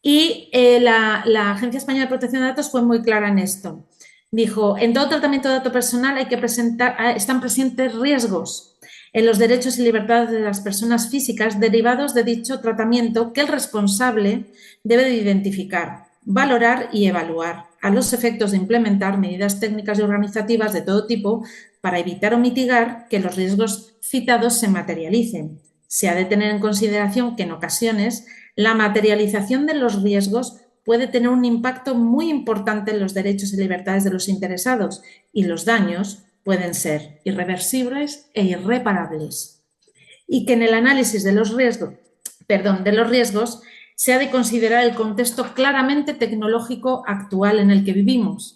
Y la Agencia Española de Protección de Datos fue muy clara en esto. Dijo, en todo tratamiento de dato personal hay que están presentes riesgos en los derechos y libertades de las personas físicas derivados de dicho tratamiento que el responsable debe de identificar, valorar y evaluar a los efectos de implementar medidas técnicas y organizativas de todo tipo para evitar o mitigar que los riesgos citados se materialicen. Se ha de tener en consideración que en ocasiones la materialización de los riesgos puede tener un impacto muy importante en los derechos y libertades de los interesados y los daños pueden ser irreversibles e irreparables. Y que en el análisis de los riesgos se ha de considerar el contexto claramente tecnológico actual en el que vivimos.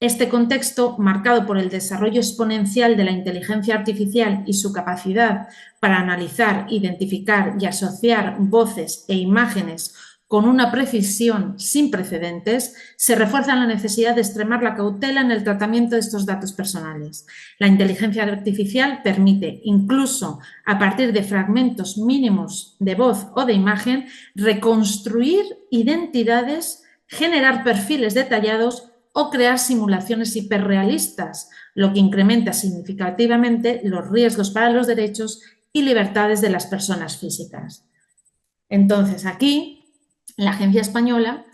Este contexto, marcado por el desarrollo exponencial de la inteligencia artificial y su capacidad para analizar, identificar y asociar voces e imágenes con una precisión sin precedentes, se refuerza la necesidad de extremar la cautela en el tratamiento de estos datos personales. La inteligencia artificial permite, incluso a partir de fragmentos mínimos de voz o de imagen, reconstruir identidades, generar perfiles detallados o crear simulaciones hiperrealistas, lo que incrementa significativamente los riesgos para los derechos y libertades de las personas físicas. Entonces, aquí la Agencia Española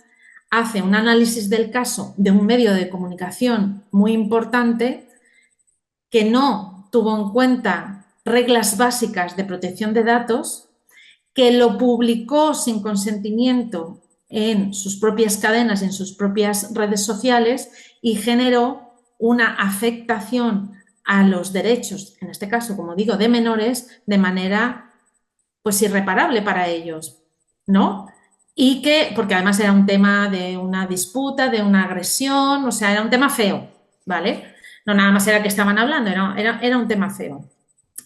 hace un análisis del caso de un medio de comunicación muy importante que no tuvo en cuenta reglas básicas de protección de datos, que lo publicó sin consentimiento en sus propias cadenas, en sus propias redes sociales y generó una afectación a los derechos, en este caso, como digo, de menores, de manera pues irreparable para ellos, ¿no? Y que, porque además era un tema de una disputa, de una agresión, o sea, era un tema feo, ¿vale? No nada más era que estaban hablando, era un tema feo.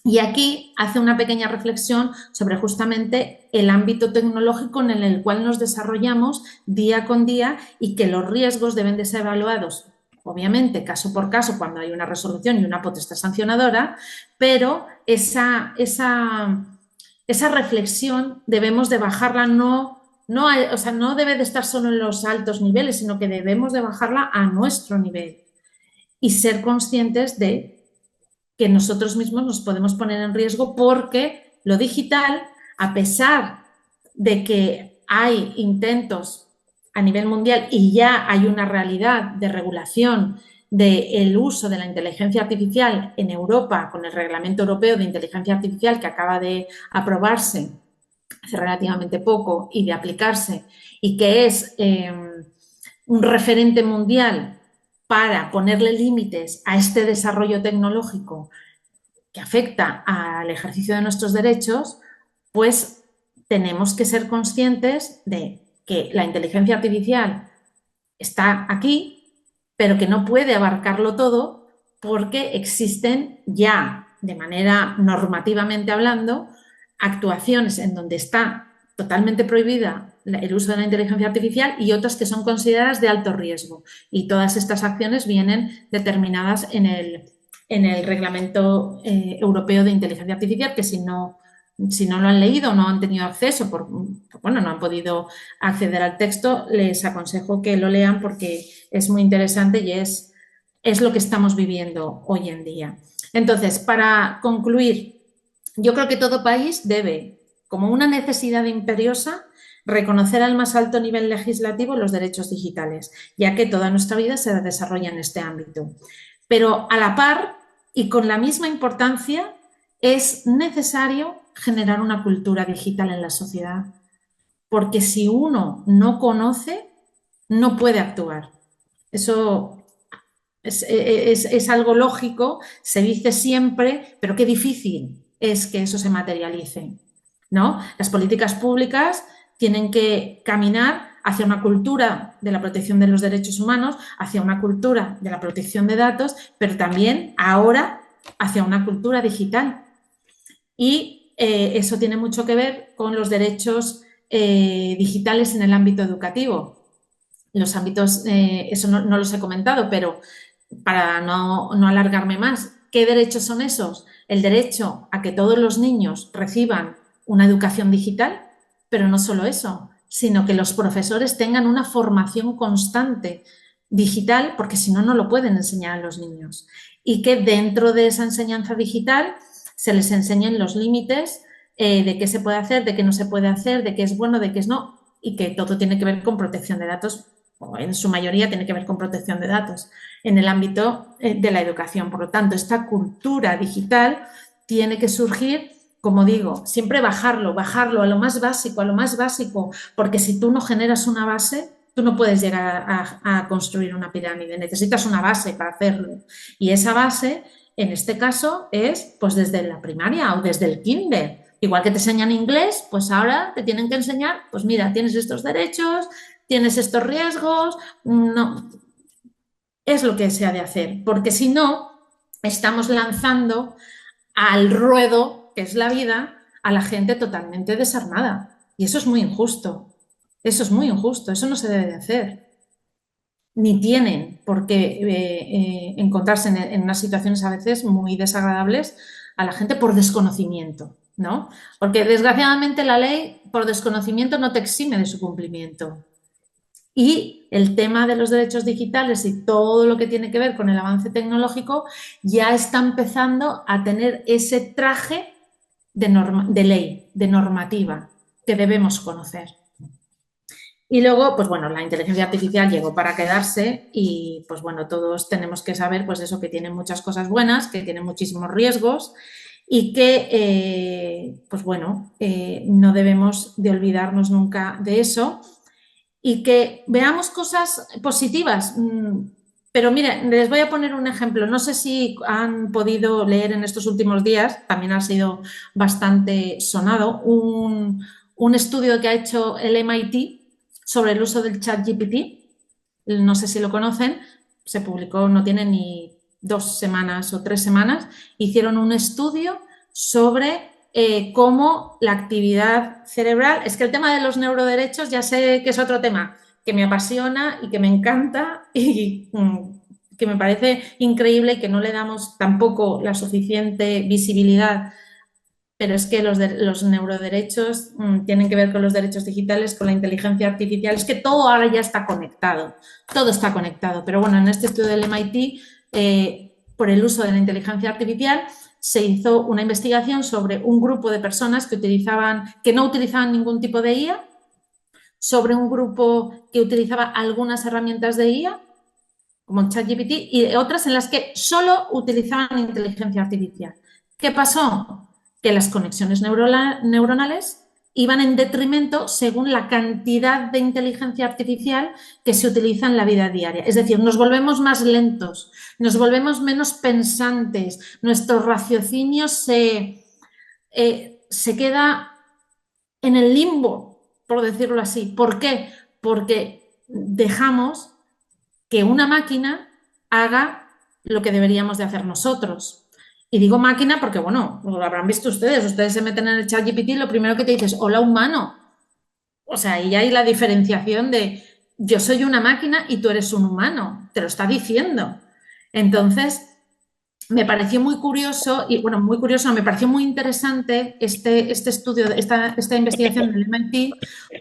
Y aquí hace una pequeña reflexión sobre justamente el ámbito tecnológico en el cual nos desarrollamos día con día y que los riesgos deben de ser evaluados, obviamente, caso por caso, cuando hay una resolución y una potestad sancionadora, pero esa reflexión debemos de bajarla, o sea, no debe de estar solo en los altos niveles, sino que debemos de bajarla a nuestro nivel y ser conscientes de que nosotros mismos nos podemos poner en riesgo porque lo digital, a pesar de que hay intentos a nivel mundial y ya hay una realidad de regulación del uso de la inteligencia artificial en Europa con el Reglamento Europeo de Inteligencia Artificial que acaba de aprobarse hace relativamente poco y de aplicarse y que es un referente mundial para ponerle límites a este desarrollo tecnológico que afecta al ejercicio de nuestros derechos, pues tenemos que ser conscientes de que la inteligencia artificial está aquí pero que no puede abarcarlo todo porque existen ya, de manera normativamente hablando, actuaciones en donde está totalmente prohibida el uso de la inteligencia artificial y otras que son consideradas de alto riesgo. Y todas estas acciones vienen determinadas en el Reglamento Europeo de Inteligencia Artificial, que si no lo han leído, no han tenido acceso, bueno, no han podido acceder al texto, les aconsejo que lo lean porque es muy interesante y es lo que estamos viviendo hoy en día. Entonces, para concluir, yo creo que todo país debe, como una necesidad imperiosa, reconocer al más alto nivel legislativo los derechos digitales, ya que toda nuestra vida se desarrolla en este ámbito. Pero a la par y con la misma importancia, es necesario generar una cultura digital en la sociedad, porque si uno no conoce, no puede actuar. Eso es algo lógico, se dice siempre, pero qué difícil es que eso se materialice, ¿no? Las políticas públicas tienen que caminar hacia una cultura de la protección de los derechos humanos, hacia una cultura de la protección de datos, pero también ahora hacia una cultura digital. Y eso tiene mucho que ver con los derechos digitales en el ámbito educativo. Los ámbitos, eso no los he comentado, pero para no alargarme más, ¿qué derechos son esos? El derecho a que todos los niños reciban una educación digital, pero no solo eso, sino que los profesores tengan una formación constante digital, porque si no, no lo pueden enseñar a los niños. Y que dentro de esa enseñanza digital se les enseñen los límites de qué se puede hacer, de qué no se puede hacer, de qué es bueno, de qué es no, y que todo tiene que ver con protección de datos, o en su mayoría tiene que ver con protección de datos en el ámbito de la educación. Por lo tanto, esta cultura digital tiene que surgir, como digo, siempre bajarlo a lo más básico, porque si tú no generas una base, tú no puedes llegar a construir una pirámide, necesitas una base para hacerlo. Y esa base, en este caso, es pues desde la primaria o desde el kinder. Igual que te enseñan inglés, pues ahora te tienen que enseñar, pues mira, tienes estos derechos, tienes estos riesgos, no, es lo que se ha de hacer, porque si no, estamos lanzando al ruedo, que es la vida, a la gente totalmente desarmada. Y eso es muy injusto. Eso es muy injusto, eso no se debe de hacer. Ni tienen por qué encontrarse en unas situaciones a veces muy desagradables a la gente por desconocimiento, ¿no? Porque desgraciadamente la ley por desconocimiento no te exime de su cumplimiento. Y el tema de los derechos digitales y todo lo que tiene que ver con el avance tecnológico ya está empezando a tener ese traje de ley, de normativa, que debemos conocer. Y luego, pues bueno, la inteligencia artificial llegó para quedarse y pues bueno, todos tenemos que saber pues eso, que tiene muchas cosas buenas, que tiene muchísimos riesgos y que, pues bueno, no debemos de olvidarnos nunca de eso y que veamos cosas positivas. Pero mire, les voy a poner un ejemplo. No sé si han podido leer en estos últimos días, también ha sido bastante sonado, un estudio que ha hecho el MIT sobre el uso del chat GPT. No sé si lo conocen, se publicó, no tiene ni 2 semanas o 3 semanas. Hicieron un estudio sobre cómo la actividad cerebral, es que el tema de los neuroderechos ya sé que es otro tema que me apasiona y que me encanta y que me parece increíble y que no le damos tampoco la suficiente visibilidad, pero es que los neuroderechos tienen que ver con los derechos digitales, con la inteligencia artificial, es que todo ahora ya está conectado, todo está conectado, pero bueno, en este estudio del MIT, por el uso de la inteligencia artificial, se hizo una investigación sobre un grupo de personas que no utilizaban ningún tipo de IA, sobre un grupo que utilizaba algunas herramientas de IA, como ChatGPT, y otras en las que solo utilizaban inteligencia artificial. ¿Qué pasó? Que las conexiones neuronales iban en detrimento según la cantidad de inteligencia artificial que se utiliza en la vida diaria. Es decir, nos volvemos más lentos, nos volvemos menos pensantes, nuestro raciocinio se queda en el limbo, por decirlo así. ¿Por qué? Porque dejamos que una máquina haga lo que deberíamos de hacer nosotros. Y digo máquina porque, bueno, lo habrán visto ustedes se meten en el chat GPT y lo primero que te dices, hola humano. O sea, ahí hay la diferenciación de yo soy una máquina y tú eres un humano, te lo está diciendo. Entonces, me pareció muy curioso, y bueno, muy curioso, me pareció muy interesante este estudio, esta investigación del MIT,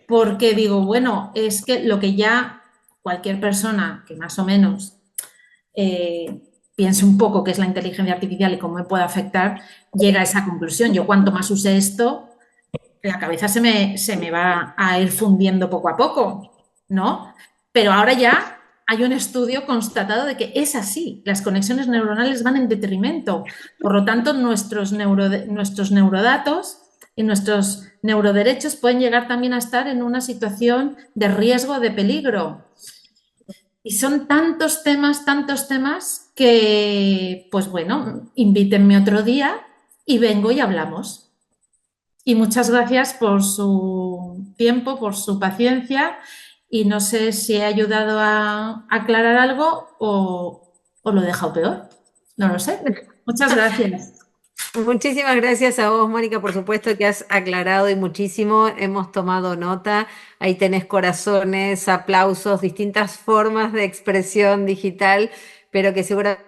porque digo, bueno, es que lo que ya cualquier persona que más o menos piense un poco qué es la inteligencia artificial y cómo me puede afectar, llega a esa conclusión. Yo cuanto más use esto, la cabeza se me va a ir fundiendo poco a poco, ¿no? Pero ahora ya hay un estudio constatado de que es así, las conexiones neuronales van en detrimento. Por lo tanto, nuestros neurodatos y nuestros neuroderechos pueden llegar también a estar en una situación de riesgo, de peligro. Y son tantos temas que, pues bueno, invítenme otro día y vengo y hablamos. Y muchas gracias por su tiempo, por su paciencia y no sé si he ayudado a aclarar algo o lo he dejado peor. No lo sé. Muchas gracias. Muchísimas gracias a vos, Mónica, por supuesto que has aclarado y muchísimo, hemos tomado nota. Ahí tenés corazones, aplausos, distintas formas de expresión digital, pero que seguramente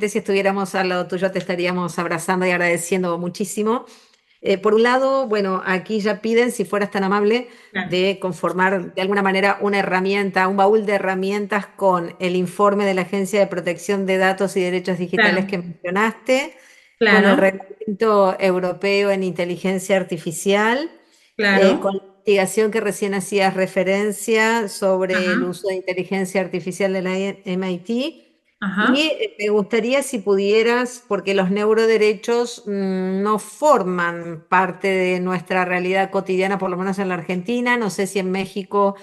si estuviéramos al lado tuyo te estaríamos abrazando y agradeciendo muchísimo. Por un lado, bueno, aquí ya piden, si fueras tan amable, de conformar de alguna manera una herramienta, un baúl de herramientas con el informe de la Agencia de Protección de Datos y Derechos Digitales Claro, que mencionaste, con el claro, Reglamento Europeo en Inteligencia Artificial, claro. con la investigación que recién hacías referencia sobre el Ajá, uso de inteligencia artificial de la MIT. Y ajá. me gustaría si pudieras, porque los neuroderechos no forman parte de nuestra realidad cotidiana, por lo menos en la Argentina. No sé si en México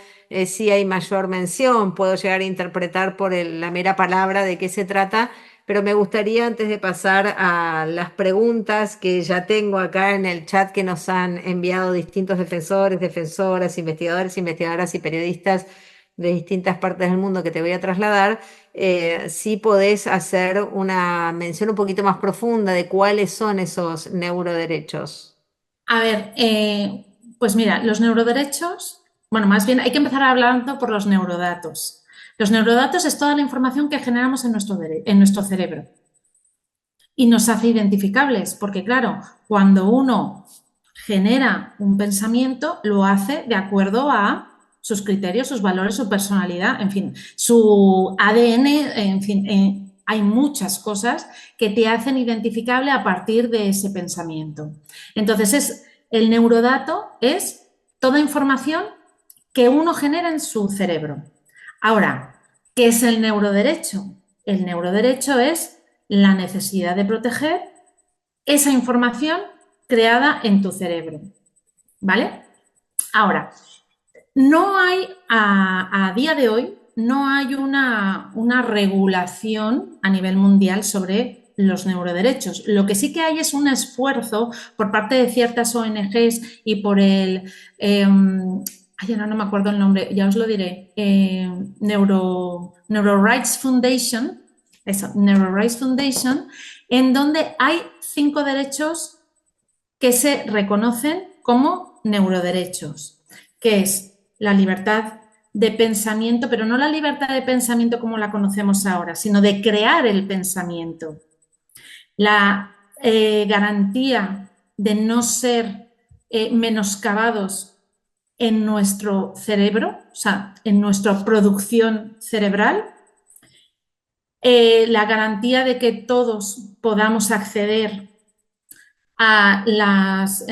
sí hay mayor mención, puedo llegar a interpretar por la mera palabra de qué se trata, pero me gustaría antes de pasar a las preguntas que ya tengo acá en el chat que nos han enviado distintos defensores, defensoras, investigadores, investigadoras y periodistas de distintas partes del mundo que te voy a trasladar, sí podés hacer una mención un poquito más profunda de cuáles son esos neuroderechos. A ver, pues mira, los neuroderechos, bueno, más bien hay que empezar hablando por los neurodatos. Los neurodatos es toda la información que generamos en nuestro cerebro y nos hace identificables, porque claro, cuando uno genera un pensamiento, lo hace de acuerdo a sus criterios, sus valores, su personalidad, en fin, su ADN, en fin, hay muchas cosas que te hacen identificable a partir de ese pensamiento. Entonces, el neurodato es toda información que uno genera en su cerebro. Ahora, ¿qué es el neuroderecho? El neuroderecho es la necesidad de proteger esa información creada en tu cerebro. ¿Vale? Ahora, no hay, a día de hoy, no hay una regulación a nivel mundial sobre los neuroderechos. Lo que sí que hay es un esfuerzo por parte de ciertas ONGs y por el, ay, no me acuerdo el nombre, ya os lo diré, Neuro Rights Foundation, eso, Neuro Rights Foundation, en donde hay 5 derechos que se reconocen como neuroderechos, que es la libertad de pensamiento, pero no la libertad de pensamiento como la conocemos ahora, sino de crear el pensamiento. La garantía de no ser menoscabados en nuestro cerebro, o sea, en nuestra producción cerebral, la garantía de que todos podamos acceder a las,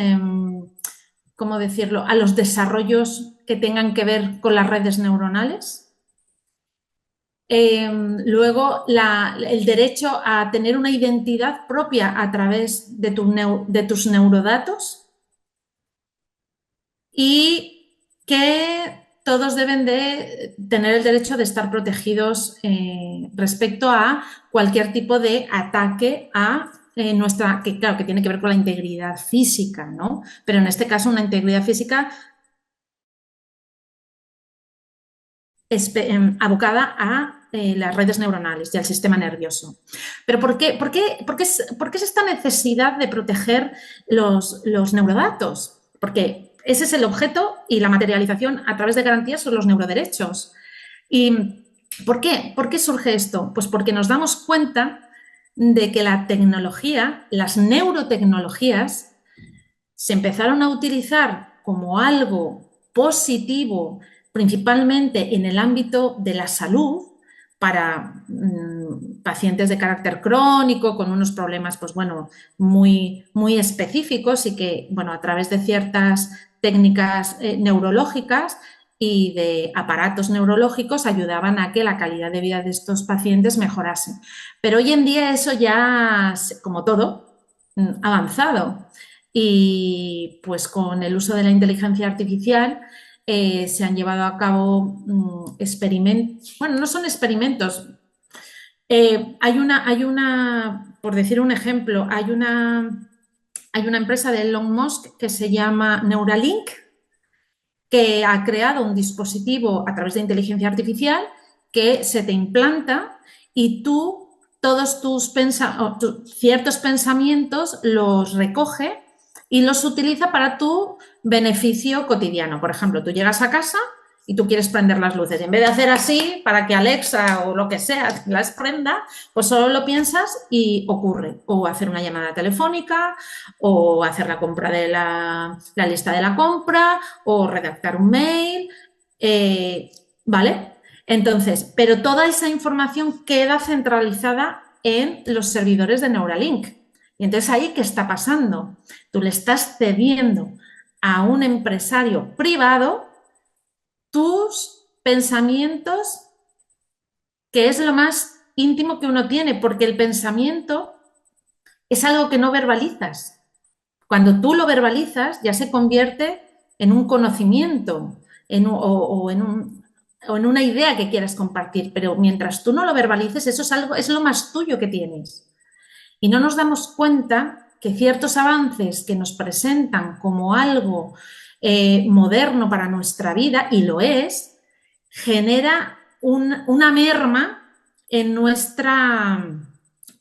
¿cómo decirlo?, a los desarrollos que tengan que ver con las redes neuronales. Luego, el derecho a tener una identidad propia a través de tus neurodatos y que todos deben de tener el derecho de estar protegidos respecto a cualquier tipo de ataque a nuestra, que claro, que tiene que ver con la integridad física, ¿no? Pero en este caso una integridad física abocada a las redes neuronales y al sistema nervioso. Pero ¿por qué es esta necesidad de proteger los neurodatos? Porque ese es el objeto y la materialización a través de garantías son los neuroderechos. ¿Y por qué? ¿Por qué surge esto? Pues porque nos damos cuenta de que la tecnología, las neurotecnologías, se empezaron a utilizar como algo positivo, principalmente en el ámbito de la salud, para pacientes de carácter crónico, con unos problemas, pues bueno, muy, muy específicos y que, bueno, a través de ciertas técnicas neurológicas y de aparatos neurológicos ayudaban a que la calidad de vida de estos pacientes mejorase. Pero hoy en día eso ya, como todo, ha avanzado. Y pues con el uso de la inteligencia artificial se han llevado a cabo experimentos, bueno, no son experimentos. Por decir un ejemplo, hay una empresa de Elon Musk que se llama Neuralink, que ha creado un dispositivo a través de inteligencia artificial que se te implanta y tú todos ciertos pensamientos los recoge y los utiliza para tu beneficio cotidiano. Por ejemplo, tú llegas a casa y tú quieres prender las luces. En vez de hacer así para que Alexa o lo que sea las prenda, pues solo lo piensas y ocurre. O hacer una llamada telefónica, o hacer la compra de la lista de la compra, o redactar un mail, ¿vale? Entonces, pero toda esa información queda centralizada en los servidores de Neuralink. Y entonces ahí, ¿qué está pasando? Tú le estás cediendo a un empresario privado tus pensamientos, que es lo más íntimo que uno tiene, porque el pensamiento es algo que no verbalizas. Cuando tú lo verbalizas, ya se convierte en un conocimiento o en una idea que quieras compartir, pero mientras tú no lo verbalices, eso es algo, es lo más tuyo que tienes. Y no nos damos cuenta que ciertos avances que nos presentan como algo moderno para nuestra vida, y lo es, genera una merma en nuestra,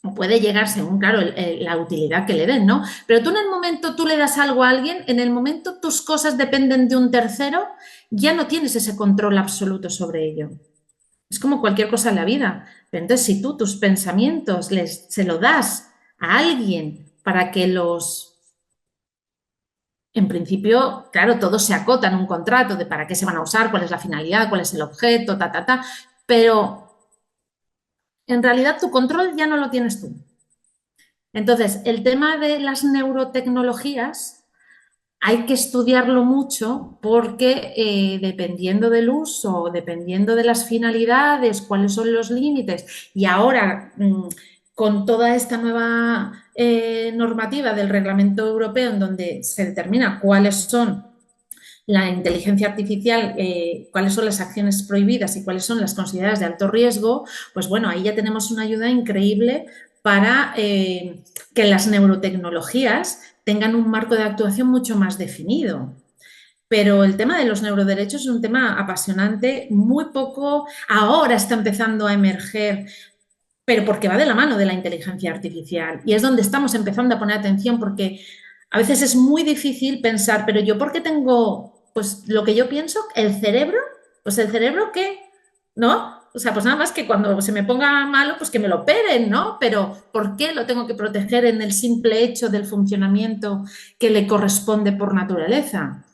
o puede llegar según, claro, la utilidad que le den, ¿no? Pero tú en el momento, tú le das algo a alguien, en el momento tus cosas dependen de un tercero, ya no tienes ese control absoluto sobre ello. Es como cualquier cosa en la vida. Pero entonces, si tú tus pensamientos se lo das a alguien para que en principio, claro, todo se acota en un contrato de para qué se van a usar, cuál es la finalidad, cuál es el objeto, pero en realidad tu control ya no lo tienes tú. Entonces, el tema de las neurotecnologías hay que estudiarlo mucho porque dependiendo del uso, dependiendo de las finalidades, cuáles son los límites, y ahora con toda esta nueva normativa del Reglamento Europeo en donde se determina cuáles son la inteligencia artificial, cuáles son las acciones prohibidas y cuáles son las consideradas de alto riesgo, pues bueno, ahí ya tenemos una ayuda increíble para que las neurotecnologías tengan un marco de actuación mucho más definido. Pero el tema de los neuroderechos es un tema apasionante, muy poco, ahora está empezando a emerger, pero porque va de la mano de la inteligencia artificial. Y es donde estamos empezando a poner atención porque a veces es muy difícil pensar, pero yo, ¿por qué tengo, pues lo que yo pienso, el cerebro? Pues el cerebro, ¿qué? ¿No? O sea, pues nada más que cuando se me ponga malo, pues que me lo operen, ¿no? Pero ¿por qué lo tengo que proteger en el simple hecho del funcionamiento que le corresponde por naturaleza?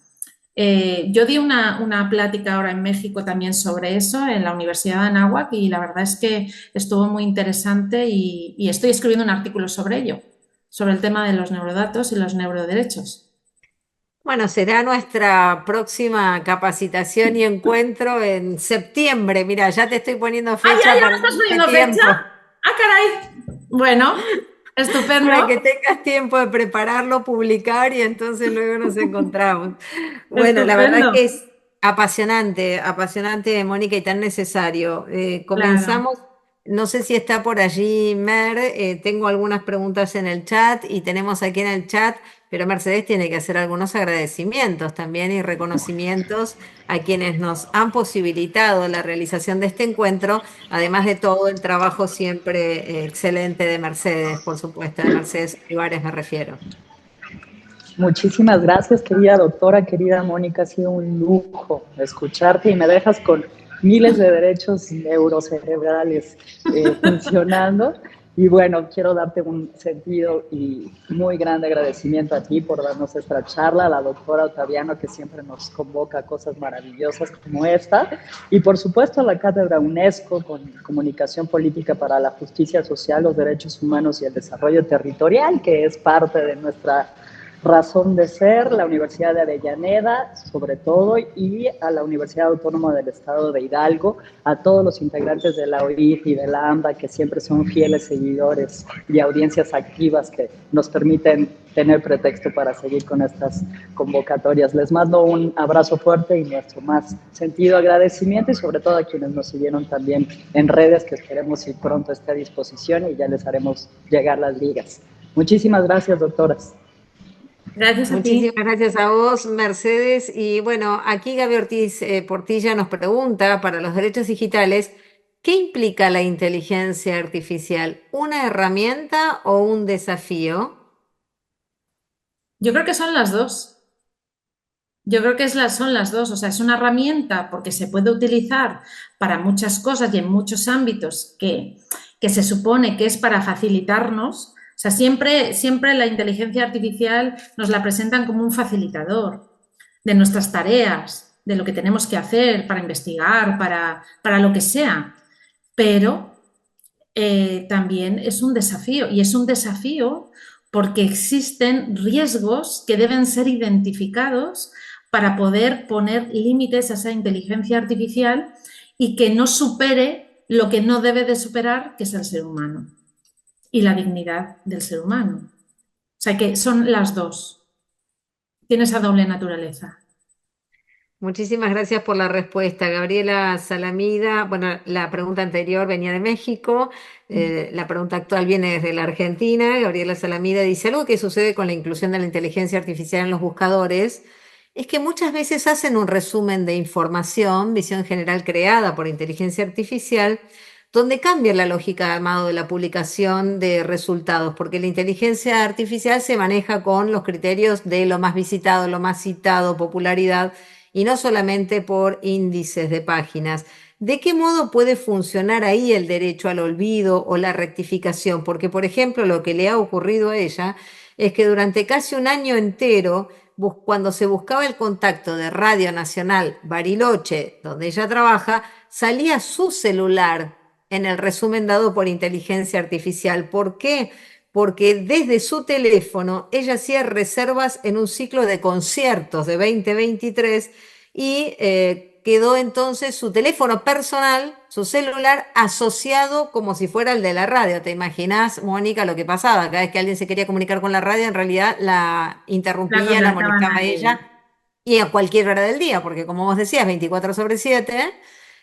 Yo di una plática ahora en México también sobre eso en la Universidad de Anáhuac y la verdad es que estuvo muy interesante y estoy escribiendo un artículo sobre ello, sobre el tema de los neurodatos y los neuroderechos. Bueno, será nuestra próxima capacitación y encuentro en septiembre. Mira, ya te estoy poniendo ¡Ay, ya, fecha ya me para estás este poniendo fecha! tiempo, ¡Ah, caray! Bueno, para que estupendo, tengas tiempo de prepararlo, publicar y entonces luego nos encontramos. Bueno, la verdad es estupendo. que es apasionante, apasionante, Mónica, y tan necesario. Claro. Comenzamos No sé si está por allí Mer, tengo algunas preguntas en el chat y tenemos aquí en el chat, pero Mercedes tiene que hacer algunos agradecimientos también y reconocimientos a quienes nos han posibilitado la realización de este encuentro, además de todo el trabajo siempre excelente de Mercedes, por supuesto, de Mercedes Olivares me refiero. Muchísimas gracias, querida doctora, querida Mónica. Ha sido un lujo escucharte y me dejas con miles de derechos neurocerebrales funcionando. Y bueno, quiero darte un sentido y muy grande agradecimiento a ti por darnos esta charla, a la doctora Ottaviano, que siempre nos convoca a cosas maravillosas como esta, y por supuesto a la Cátedra UNESCO con Comunicación Política para la Justicia Social, los Derechos Humanos y el Desarrollo Territorial, que es parte de nuestra razón de ser, la Universidad de Avellaneda, sobre todo, y a la Universidad Autónoma del Estado de Hidalgo, a todos los integrantes de la OIF y de la AMBA, que siempre son fieles seguidores y audiencias activas que nos permiten tener pretexto para seguir con estas convocatorias. Les mando un abrazo fuerte y nuestro más sentido agradecimiento, y sobre todo a quienes nos siguieron también en redes, que esperemos si pronto esté a disposición y ya les haremos llegar las ligas. Muchísimas gracias, doctoras. Gracias a Muchísimas ti. gracias a vos, Mercedes. Y bueno, aquí Gaby Ortiz Portilla nos pregunta para los derechos digitales, ¿qué implica la inteligencia artificial? ¿Una herramienta o un desafío? Yo creo que son las dos. Yo creo que son las dos, o sea, es una herramienta porque se puede utilizar para muchas cosas y en muchos ámbitos que se supone que es para facilitarnos. O sea, siempre la inteligencia artificial nos la presentan como un facilitador de nuestras tareas, de lo que tenemos que hacer para investigar, para lo que sea. Pero también es un desafío, y es un desafío porque existen riesgos que deben ser identificados para poder poner límites a esa inteligencia artificial y que no supere lo que no debe de superar, que es el ser humano y la dignidad del ser humano. O sea que son las dos. Tiene esa doble naturaleza. Muchísimas gracias por la respuesta, Gabriela Salamida. Bueno, la pregunta anterior venía de México, la pregunta actual viene desde la Argentina. Gabriela Salamida dice, algo que sucede con la inclusión de la inteligencia artificial en los buscadores es que muchas veces hacen un resumen de información, visión general creada por inteligencia artificial, donde cambia la lógica de armado de la publicación de resultados, porque la inteligencia artificial se maneja con los criterios de lo más visitado, lo más citado, popularidad y no solamente por índices de páginas. ¿De qué modo puede funcionar ahí el derecho al olvido o la rectificación? Porque, por ejemplo, lo que le ha ocurrido a ella es que durante casi un año entero, cuando se buscaba el contacto de Radio Nacional Bariloche, donde ella trabaja, salía su celular en el resumen dado por inteligencia artificial. ¿Por qué? Porque desde su teléfono ella hacía reservas en un ciclo de conciertos de 2023 y quedó entonces su teléfono personal, su celular, asociado como si fuera el de la radio. ¿Te imaginás, Mónica, lo que pasaba? Cada vez que alguien se quería comunicar con la radio, en realidad la La interrumpía, la contactaban molestaba a a ella ella. y a cualquier hora del día, porque como vos decías, 24/7.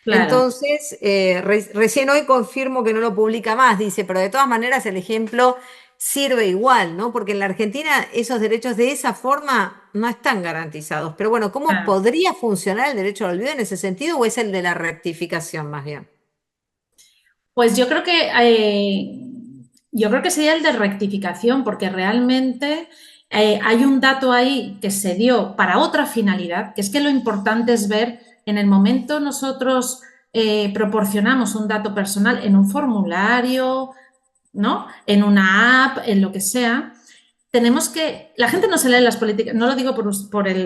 Claro, Entonces, recién hoy confirmo que no lo publica más, dice, pero de todas maneras el ejemplo sirve igual, ¿no? Porque en la Argentina esos derechos de esa forma no están garantizados. Pero bueno, ¿cómo claro. podría funcionar el derecho al olvido en ese sentido o es el de la rectificación más bien? Pues yo creo que sería el de rectificación, porque realmente hay un dato ahí que se dio para otra finalidad, que es que lo importante es ver en el momento nosotros proporcionamos un dato personal en un formulario, ¿no? En una app, en lo que sea. Tenemos que, la gente no se lee las políticas, no lo digo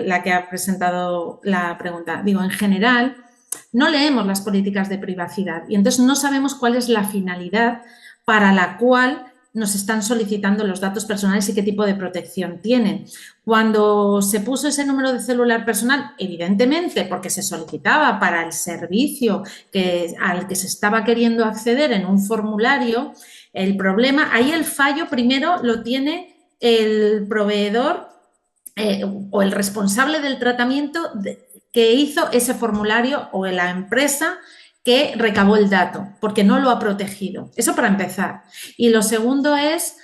la que ha presentado la pregunta, digo en general, no leemos las políticas de privacidad y entonces no sabemos cuál es la finalidad para la cual nos están solicitando los datos personales y qué tipo de protección tienen. Cuando se puso ese número de celular personal, evidentemente porque se solicitaba para el servicio al que se estaba queriendo acceder en un formulario, el problema, ahí el fallo primero lo tiene el proveedor o el responsable del tratamiento que hizo ese formulario o la empresa que recabó el dato, porque no lo ha protegido. Eso para empezar. Y lo segundo es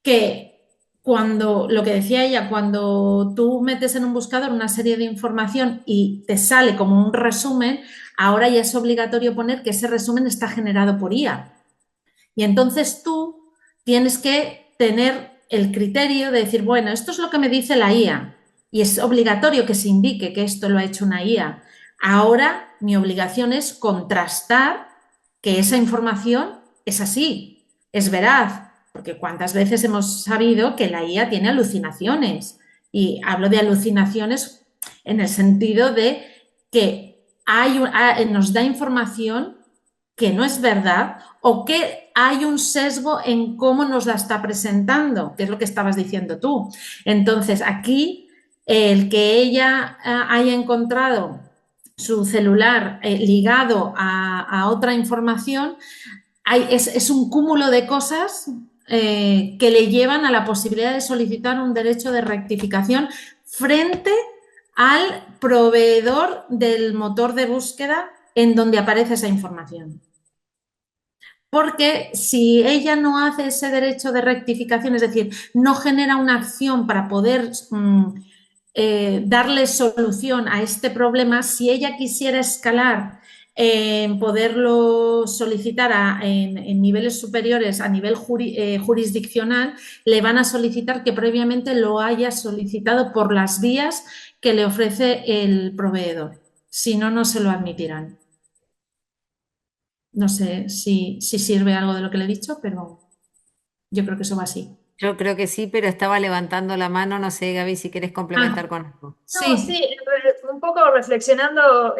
que cuando, lo que decía ella, cuando tú metes en un buscador una serie de información y te sale como un resumen, ahora ya es obligatorio poner que ese resumen está generado por IA. Y entonces tú tienes que tener el criterio de decir, bueno, esto es lo que me dice la IA y es obligatorio que se indique que esto lo ha hecho una IA. Ahora mi obligación es contrastar que esa información es así, es veraz, porque cuántas veces hemos sabido que la IA tiene alucinaciones. Y hablo de alucinaciones en el sentido de que nos da información que no es verdad o que hay un sesgo en cómo nos la está presentando, que es lo que estabas diciendo tú. Entonces, aquí, el que ella haya encontrado su celular ligado a otra información, es un cúmulo de cosas que le llevan a la posibilidad de solicitar un derecho de rectificación frente al proveedor del motor de búsqueda en donde aparece esa información. Porque si ella no hace ese derecho de rectificación, es decir, no genera una acción para poder darle solución a este problema, si ella quisiera escalar en poderlo solicitar en niveles superiores, a nivel jurisdiccional, le van a solicitar que previamente lo haya solicitado por las vías que le ofrece el proveedor. Si no, no se lo admitirán. No sé si sirve algo de lo que le he dicho, pero yo creo que eso va así. Yo creo que sí, pero estaba levantando la mano, no sé, Gaby, si quieres complementar Ah, con algo. No, sí, sí, un poco reflexionando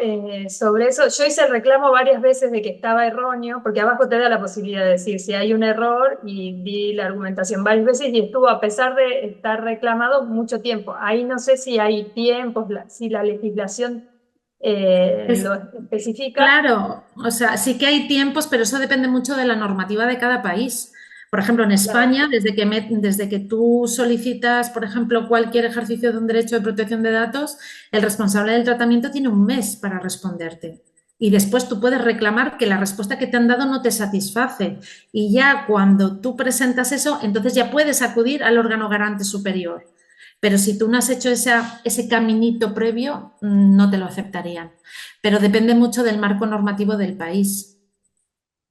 sobre eso, yo hice el reclamo varias veces de que estaba erróneo, porque abajo te da la posibilidad de decir si hay un error y di la argumentación varias veces y estuvo a pesar de estar reclamado mucho tiempo. Ahí no sé si hay tiempos, si la legislación es lo especifica. claro. O sea, sí que hay tiempos, pero eso depende mucho de la normativa de cada país. Por ejemplo, en Claro. España, desde que tú solicitas, por ejemplo, cualquier ejercicio de un derecho de protección de datos, el responsable del tratamiento tiene un mes para responderte. Y después tú puedes reclamar que la respuesta que te han dado no te satisface. Y ya cuando tú presentas eso, entonces ya puedes acudir al órgano garante superior. Pero si tú no has hecho ese caminito previo, no te lo aceptarían. Pero depende mucho del marco normativo del país.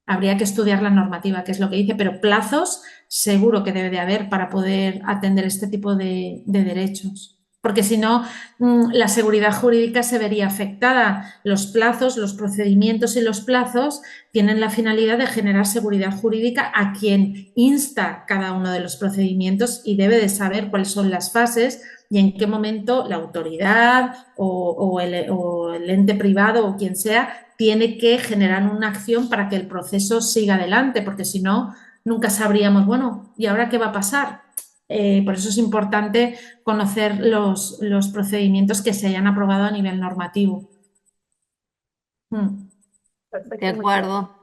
Habría que estudiar la normativa, que es lo que dice, pero plazos seguro que debe de haber para poder atender este tipo de derechos. Porque si no, la seguridad jurídica se vería afectada. Los plazos, los procedimientos y los plazos tienen la finalidad de generar seguridad jurídica a quien insta cada uno de los procedimientos y debe de saber cuáles son las fases y en qué momento la autoridad o el ente privado o quien sea tiene que generar una acción para que el proceso siga adelante, porque si no, nunca sabríamos, bueno, ¿y ahora qué va a pasar? Por eso es importante conocer los procedimientos que se hayan aprobado a nivel normativo. De Perfecto, muy claro. acuerdo.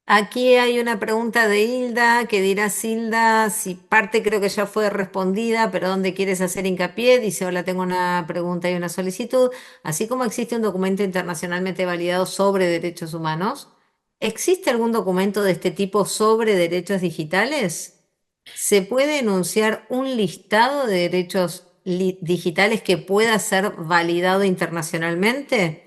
Aquí hay una pregunta de Hilda que dirá Hilda, si parte creo que ya fue respondida, pero ¿dónde quieres hacer hincapié? Dice, hola, tengo una pregunta y una solicitud. Así como existe un documento internacionalmente validado sobre derechos humanos, ¿existe algún documento de este tipo sobre derechos digitales? ¿Se puede enunciar un listado de derechos digitales que pueda ser validado internacionalmente?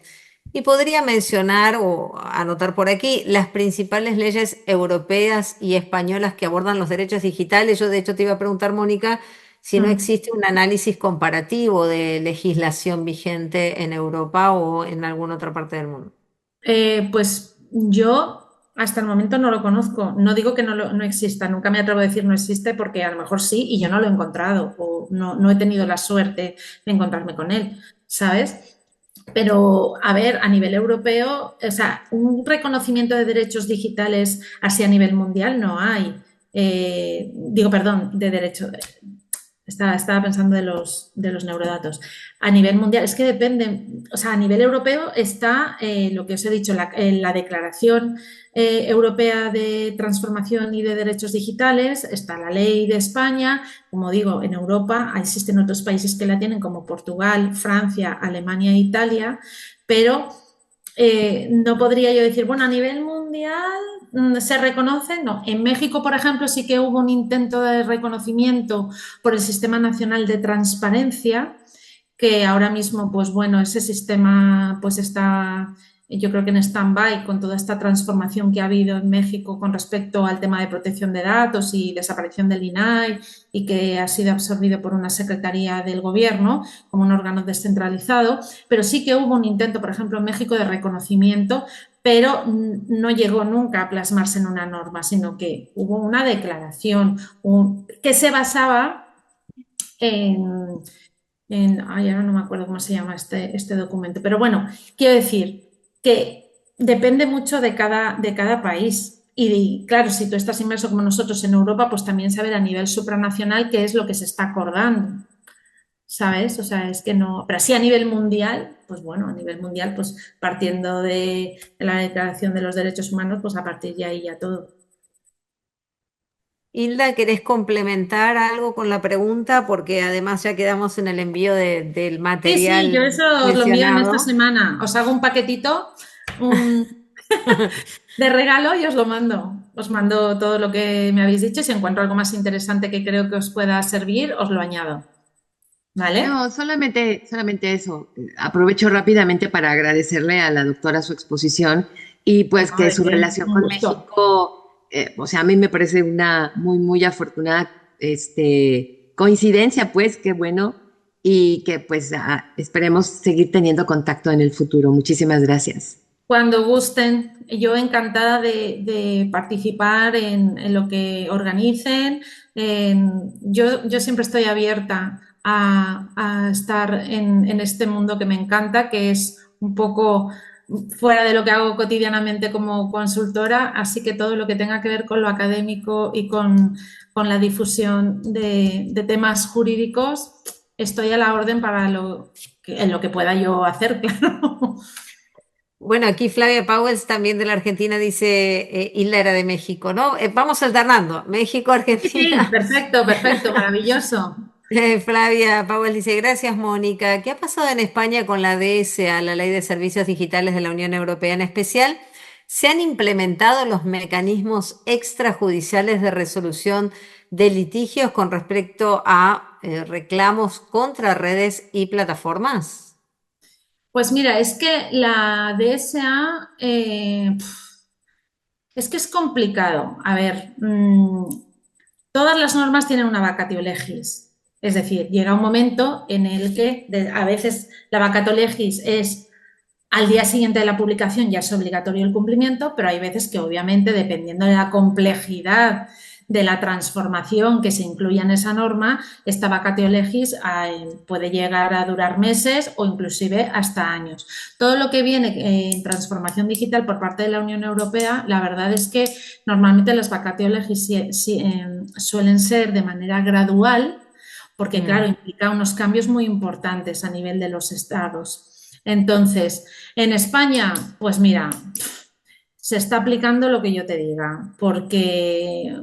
Y podría mencionar o anotar por aquí las principales leyes europeas y españolas que abordan los derechos digitales. Yo de hecho te iba a preguntar, Mónica, si no existe un análisis comparativo de legislación vigente en Europa o en alguna otra parte del mundo. Pues yo hasta el momento no lo conozco. No digo que no exista, nunca me atrevo a decir no existe porque a lo mejor sí y yo no lo he encontrado o no he tenido la suerte de encontrarme con él, ¿sabes? Pero, a ver, a nivel europeo, o sea, un reconocimiento de derechos digitales así a nivel mundial no hay. Digo, perdón, de derecho. Estaba pensando de los neurodatos. A nivel mundial, es que depende, o sea, a nivel europeo está lo que os he dicho, la Declaración Europea de Transformación y de Derechos Digitales, está la ley de España, como digo, en Europa existen otros países que la tienen como Portugal, Francia, Alemania e Italia, pero no podría yo decir, bueno, a nivel mundial se reconoce, no. En México, por ejemplo, sí que hubo un intento de reconocimiento por el Sistema Nacional de Transparencia, que ahora mismo, pues bueno, ese sistema pues está, yo creo que en stand-by con toda esta transformación que ha habido en México con respecto al tema de protección de datos y desaparición del INAI y que ha sido absorbido por una secretaría del gobierno como un órgano descentralizado, pero sí que hubo un intento, por ejemplo, en México de reconocimiento, pero no llegó nunca a plasmarse en una norma, sino que hubo una declaración que se basaba en ay, ahora no me acuerdo cómo se llama este documento, pero bueno, quiero decir que depende mucho de cada país. Y claro, si tú estás inmerso como nosotros en Europa, pues también saber a nivel supranacional qué es lo que se está acordando, ¿sabes? O sea, es que no, pero sí a nivel mundial, pues bueno, a nivel mundial, pues partiendo de la Declaración de los Derechos Humanos, pues a partir de ahí ya todo. Hilda, ¿querés complementar algo con la pregunta? Porque además ya quedamos en el envío del Sí, sí, yo material eso os lo envío en esta mencionado. semana. Os hago un paquetito, un, de regalo y os lo mando. Os mando todo lo que me habéis dicho. Si encuentro algo más interesante que creo que os pueda servir, os lo añado. ¿Vale? No, solamente eso. Aprovecho rápidamente para agradecerle a la doctora su exposición y pues No, que ¿de su qué? relación Un con gusto. México, o sea, a mí me parece una muy afortunada coincidencia, pues, qué bueno, y que pues esperemos seguir teniendo contacto en el futuro. Muchísimas gracias. Cuando gusten, yo encantada de participar en lo que organicen. Yo siempre estoy abierta a estar en este mundo que me encanta, que es un poco fuera de lo que hago cotidianamente como consultora, así que todo lo que tenga que ver con lo académico y con la difusión de temas jurídicos, estoy a la orden para en lo que pueda yo hacer, claro. Bueno, aquí Flavia Powells también de la Argentina dice, Hilda era de México, ¿no? Vamos alternando, México, Sí, sí, Argentina. perfecto, perfecto, maravilloso. Flavia Powell dice, gracias Mónica. ¿Qué ha pasado en España con la DSA, la Ley de Servicios Digitales de la Unión Europea en especial? ¿Se han implementado los mecanismos extrajudiciales de resolución de litigios con respecto a reclamos contra redes y plataformas? Pues mira, es que la DSA es que es complicado. A ver, todas las normas tienen una vacatio legis. Es decir, llega un momento en el que a veces la vacatio legis es al día siguiente de la publicación ya es obligatorio el cumplimiento, pero hay veces que obviamente dependiendo de la complejidad de la transformación que se incluya en esa norma, esta vacatio legis puede llegar a durar meses o inclusive hasta años. Todo lo que viene en transformación digital por parte de la Unión Europea, la verdad es que normalmente las vacatio legis suelen ser de manera gradual, porque claro, implica unos cambios muy importantes a nivel de los estados. Entonces, en España, pues mira, se está aplicando lo que yo te diga, porque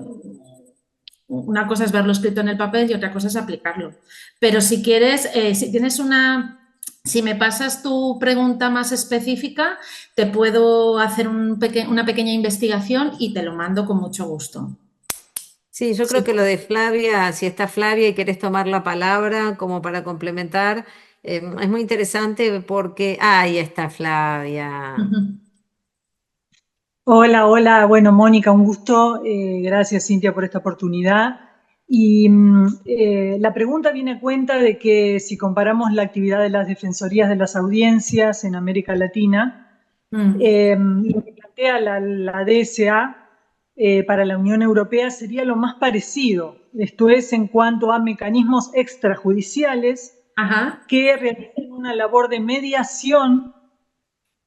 una cosa es verlo escrito en el papel y otra cosa es aplicarlo. Pero si quieres, si tienes si me pasas tu pregunta más específica, te puedo hacer una pequeña investigación y te lo mando con mucho gusto. Sí, yo creo Sí. que lo de Flavia, si está Flavia y querés tomar la palabra como para complementar, es muy interesante porque, ahí está Flavia. Hola, hola. Bueno, Mónica, un gusto. Gracias, Cintia, por esta oportunidad. Y la pregunta viene a cuenta de que si comparamos la actividad de las defensorías de las audiencias en América Latina, lo que plantea la DSA para la Unión Europea sería lo más parecido. Esto es en cuanto a mecanismos extrajudiciales Ajá. que realizan una labor de mediación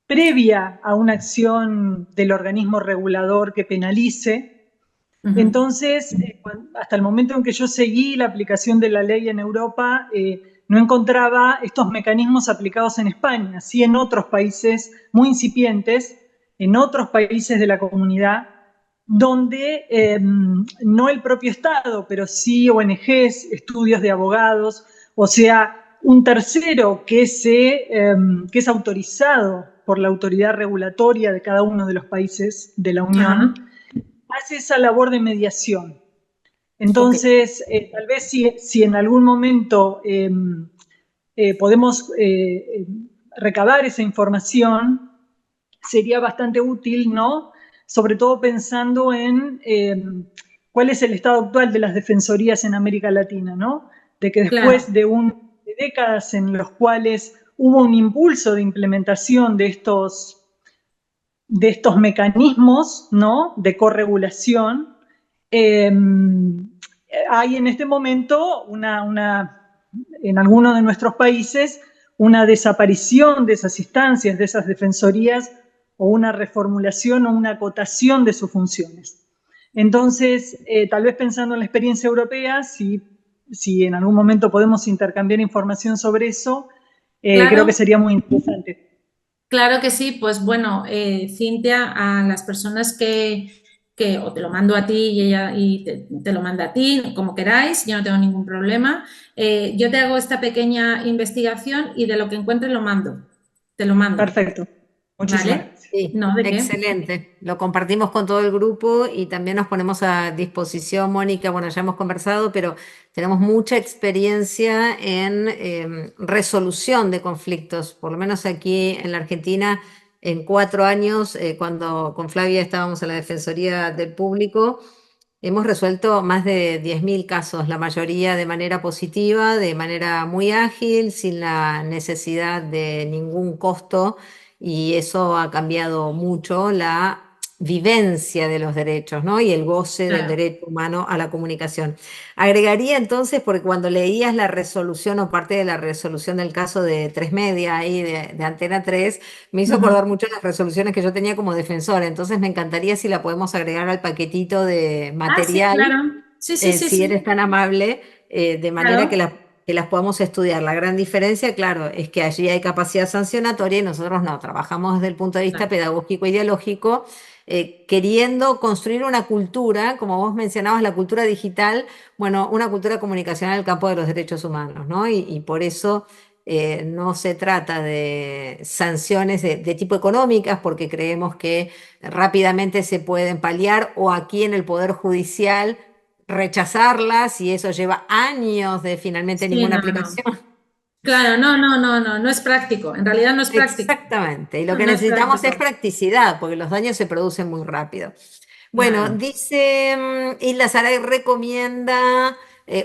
previa a una acción del organismo regulador que penalice. Entonces, hasta el momento en que yo seguí la aplicación de la ley en Europa, no encontraba estos mecanismos aplicados en España, sí en otros países muy incipientes, en otros países de la comunidad, donde no el propio Estado, pero sí ONGs, estudios de abogados, o sea, un tercero que es autorizado por la autoridad regulatoria de cada uno de los países de la Unión, hace esa labor de mediación. Entonces, tal vez si en algún momento podemos recabar esa información, sería bastante útil, ¿no? Sobre todo pensando en cuál es el estado actual de las defensorías en América Latina, ¿no? De que después de décadas en los cuales hubo un impulso de implementación de estos mecanismos, ¿no? De corregulación, hay en este momento en algunos de nuestros países una desaparición de esas instancias, de esas defensorías, o una reformulación o una acotación de sus funciones. Entonces, tal vez pensando en la experiencia europea, si en algún momento podemos intercambiar información sobre eso, creo que sería muy interesante. Claro que sí, pues bueno, Cintia, a las personas que o te lo mando a ti y ella te lo manda a ti, como queráis, yo no tengo ningún problema. Yo te hago esta pequeña investigación y de lo que encuentre lo mando. Te lo mando. Perfecto. Muchísimas gracias. Sí, No, ¿de qué? excelente. Lo compartimos con todo el grupo y también nos ponemos a disposición, Mónica. Bueno, ya hemos conversado, pero tenemos mucha experiencia en resolución de conflictos, por lo menos aquí en la Argentina, en 4 años, cuando con Flavia estábamos en la Defensoría del Público. Hemos resuelto más de 10.000 casos, la mayoría de manera positiva, de manera muy ágil, sin la necesidad de ningún costo, y eso ha cambiado mucho la vivencia de los derechos, ¿no? Y el goce del derecho humano a la comunicación. Agregaría entonces, porque cuando leías la resolución o parte de la resolución del caso de Tres Media ahí de Antena 3, me hizo acordar mucho las resoluciones que yo tenía como defensora. Entonces me encantaría si la podemos agregar al paquetito de material, sí, claro. Sí, si eres tan amable, de manera Claro. que las podamos estudiar. La gran diferencia, claro, es que allí hay capacidad sancionatoria y nosotros no, trabajamos desde el punto de vista pedagógico e ideológico, queriendo construir una cultura, como vos mencionabas, la cultura digital, bueno, una cultura comunicacional en el campo de los derechos humanos, ¿no? Y por eso no se trata de sanciones de tipo económicas, porque creemos que rápidamente se pueden paliar, o aquí en el Poder Judicial rechazarlas, y eso lleva años de finalmente Sí, ninguna no. aplicación. Claro, no es práctico. En realidad no es práctico. Exactamente, y lo que No es necesitamos es práctico. practicidad, porque los daños se producen muy rápido. Bueno, Claro. dice Isla Saray recomienda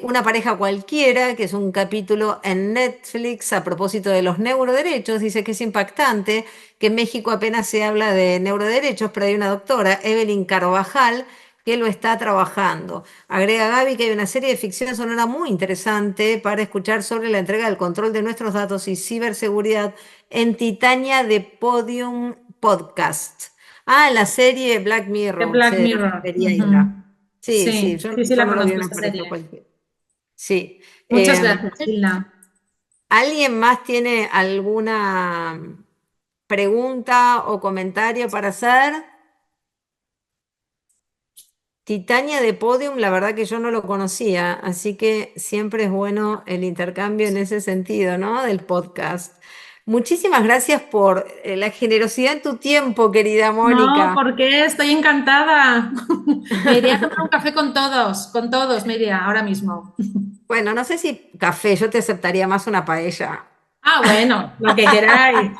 Una pareja cualquiera, que es un capítulo en Netflix a propósito de los neuroderechos. Dice que es impactante, que en México apenas se habla de neuroderechos, pero hay una doctora, Evelyn Carvajal, que lo está trabajando. Agrega Gaby que hay una serie de ficción sonora muy interesante para escuchar sobre la entrega del control de nuestros datos y ciberseguridad en Titania de Podium Podcast. Ah, la serie Black The Mirror, Black se Mirror. refería Isla. Sí, sí, Sí, sí, yo la no lo vi en conozco una esta pareja serie. cualquiera. Sí. Muchas gracias, Hilda. ¿Alguien más tiene alguna pregunta o comentario para hacer? Titania de Podium, la verdad que yo no lo conocía, así que siempre es bueno el intercambio en ese sentido, ¿no? Del podcast. Muchísimas gracias por la generosidad en tu tiempo, querida No, Mónica. ¿por qué? Estoy encantada. Me iría a tomar un café con todos me iría ahora mismo. Bueno, no sé si café, yo te aceptaría más una paella. Ah, bueno, lo que queráis.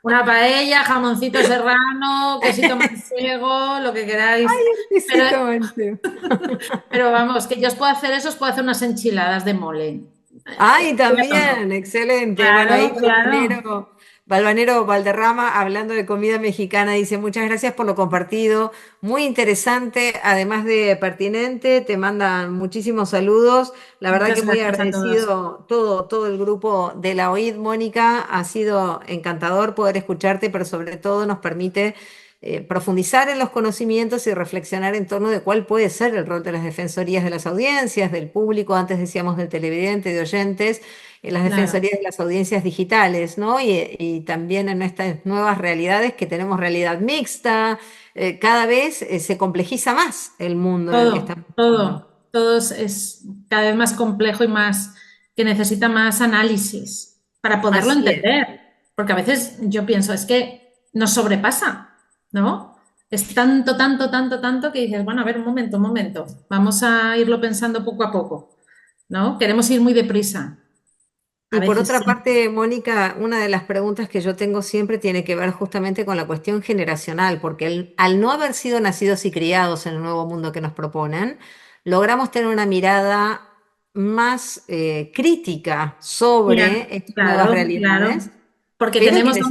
Una paella, jamoncito serrano, quesito manchego, lo que queráis. Pero, Exquisitamente. pero vamos, que yo os puedo hacer eso, os puedo hacer unas enchiladas de mole. Ay, Claro, también, excelente. Bueno, ahí claro, claro. Balvanero Valderrama, hablando de comida mexicana, dice, muchas gracias por lo compartido, muy interesante, además de pertinente, te mandan muchísimos saludos. La verdad que Muchas muy gracias a todos. agradecido todo el grupo de la OID, Mónica, ha sido encantador poder escucharte, pero sobre todo nos permite profundizar en los conocimientos y reflexionar en torno de cuál puede ser el rol de las defensorías de las audiencias, del público, antes decíamos del televidente, de oyentes, en las Claro, defensorías de las audiencias digitales, ¿no? Y también en estas nuevas realidades que tenemos realidad mixta, cada vez se complejiza más el mundo en el que estamos viviendo. todo es cada vez más complejo y más que necesita más análisis para poderlo Así es. entender. Porque a veces yo pienso, es que nos sobrepasa, ¿no? Es tanto, tanto, tanto, tanto que dices, bueno, a ver, un momento, vamos a irlo pensando poco a poco, ¿no? Queremos ir muy deprisa. A Y por veces otra sí. parte, Mónica, una de las preguntas que yo tengo siempre tiene que ver justamente con la cuestión generacional, porque al no haber sido nacidos y criados en el nuevo mundo que nos proponen, logramos tener una mirada más crítica Mira, sobre estas nuevas claro, claro. realidades, Porque pero que les están...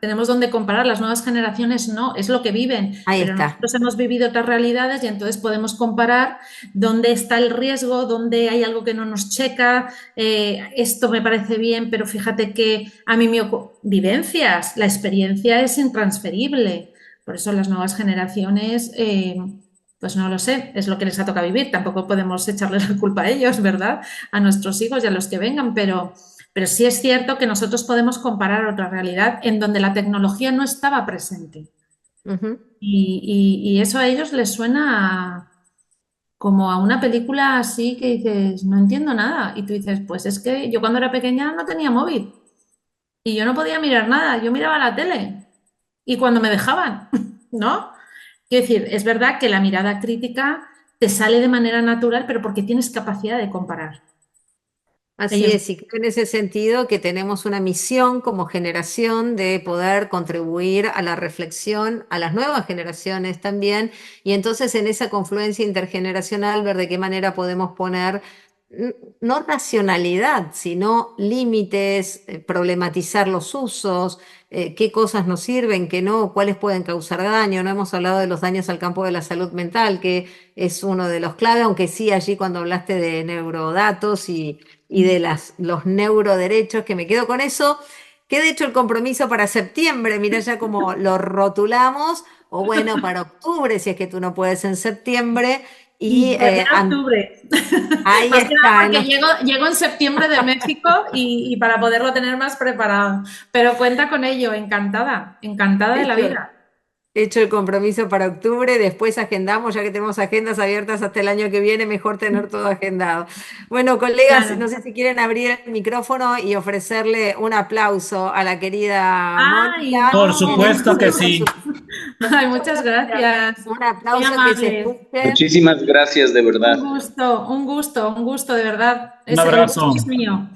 tenemos dónde comparar, las nuevas generaciones no, es lo que viven, Ahí pero está. nosotros hemos vivido otras realidades y entonces podemos comparar dónde está el riesgo, dónde hay algo que no nos checa, esto me parece bien, pero fíjate que a mí vivencias, la experiencia es intransferible, por eso las nuevas generaciones, pues no lo sé, es lo que les ha tocado vivir, tampoco podemos echarles la culpa a ellos, ¿verdad? A nuestros hijos y a los que vengan, pero sí es cierto que nosotros podemos comparar otra realidad en donde la tecnología no estaba presente. Ujú. Y eso a ellos les suena como a una película así que dices, no entiendo nada. Y tú dices, pues es que yo cuando era pequeña no tenía móvil y yo no podía mirar nada, yo miraba la tele y cuando me dejaban, ¿no? Quiero decir, es verdad que la mirada crítica te sale de manera natural, pero porque tienes capacidad de comparar. Así Ellos, es, y creo en ese sentido que tenemos una misión como generación de poder contribuir a la reflexión, a las nuevas generaciones también, y entonces en esa confluencia intergeneracional ver de qué manera podemos poner no racionalidad, sino límites, problematizar los usos, qué cosas nos sirven, qué no, cuáles pueden causar daño. No hemos hablado de los daños al campo de la salud mental, que es uno de los clave, aunque sí allí cuando hablaste de neurodatos y de los neuroderechos, que me quedo con eso, que de hecho el compromiso para septiembre, mira ya como lo rotulamos, o bueno, para octubre, si es que tú no puedes en septiembre, y de aquí a octubre. ahí Más que nada está, porque llego en septiembre de México y para poderlo tener más preparado. Pero cuenta con ello, encantada, encantada de la hecho, vida. hecho el compromiso para octubre, después agendamos, ya que tenemos agendas abiertas hasta el año que viene, mejor tener todo agendado. Bueno, colegas, Claro. no sé si quieren abrir el micrófono y ofrecerle un aplauso a la querida Ay, Mónica Por no. en supuesto que exceso sí. Ay, Muchas muchas gracias. gracias. un Muy aplauso que se amables. escuche. Muchísimas gracias, de verdad. Un gusto, de verdad. Un El gusto abrazo. es mío.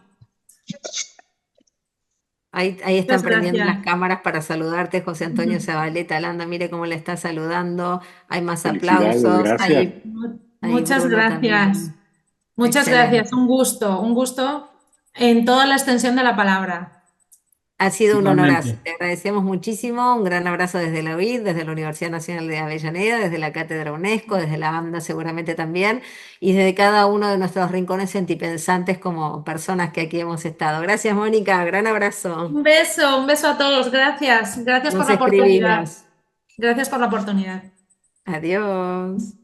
Ahí están Muchas prendiendo las gracias. cámaras para saludarte, José Antonio Zabaleta Landa, mire cómo le está saludando, hay más Felicidades, aplausos, gracias. hay Muchas Bruno gracias. también. Muchas gracias. Excelente. Un gusto en toda la extensión de la palabra. Ha sido un honorazo. Igualmente. Te agradecemos muchísimo. Un gran abrazo desde la UIT, desde la Universidad Nacional de Avellaneda, desde la Cátedra UNESCO, desde la AMDA seguramente también, y desde cada uno de nuestros rincones sentipensantes como personas que aquí hemos estado. Gracias, Mónica. Gran abrazo. Un beso a todos. Gracias. Gracias por Nos la oportunidad. escribimos. Gracias por la oportunidad. Adiós.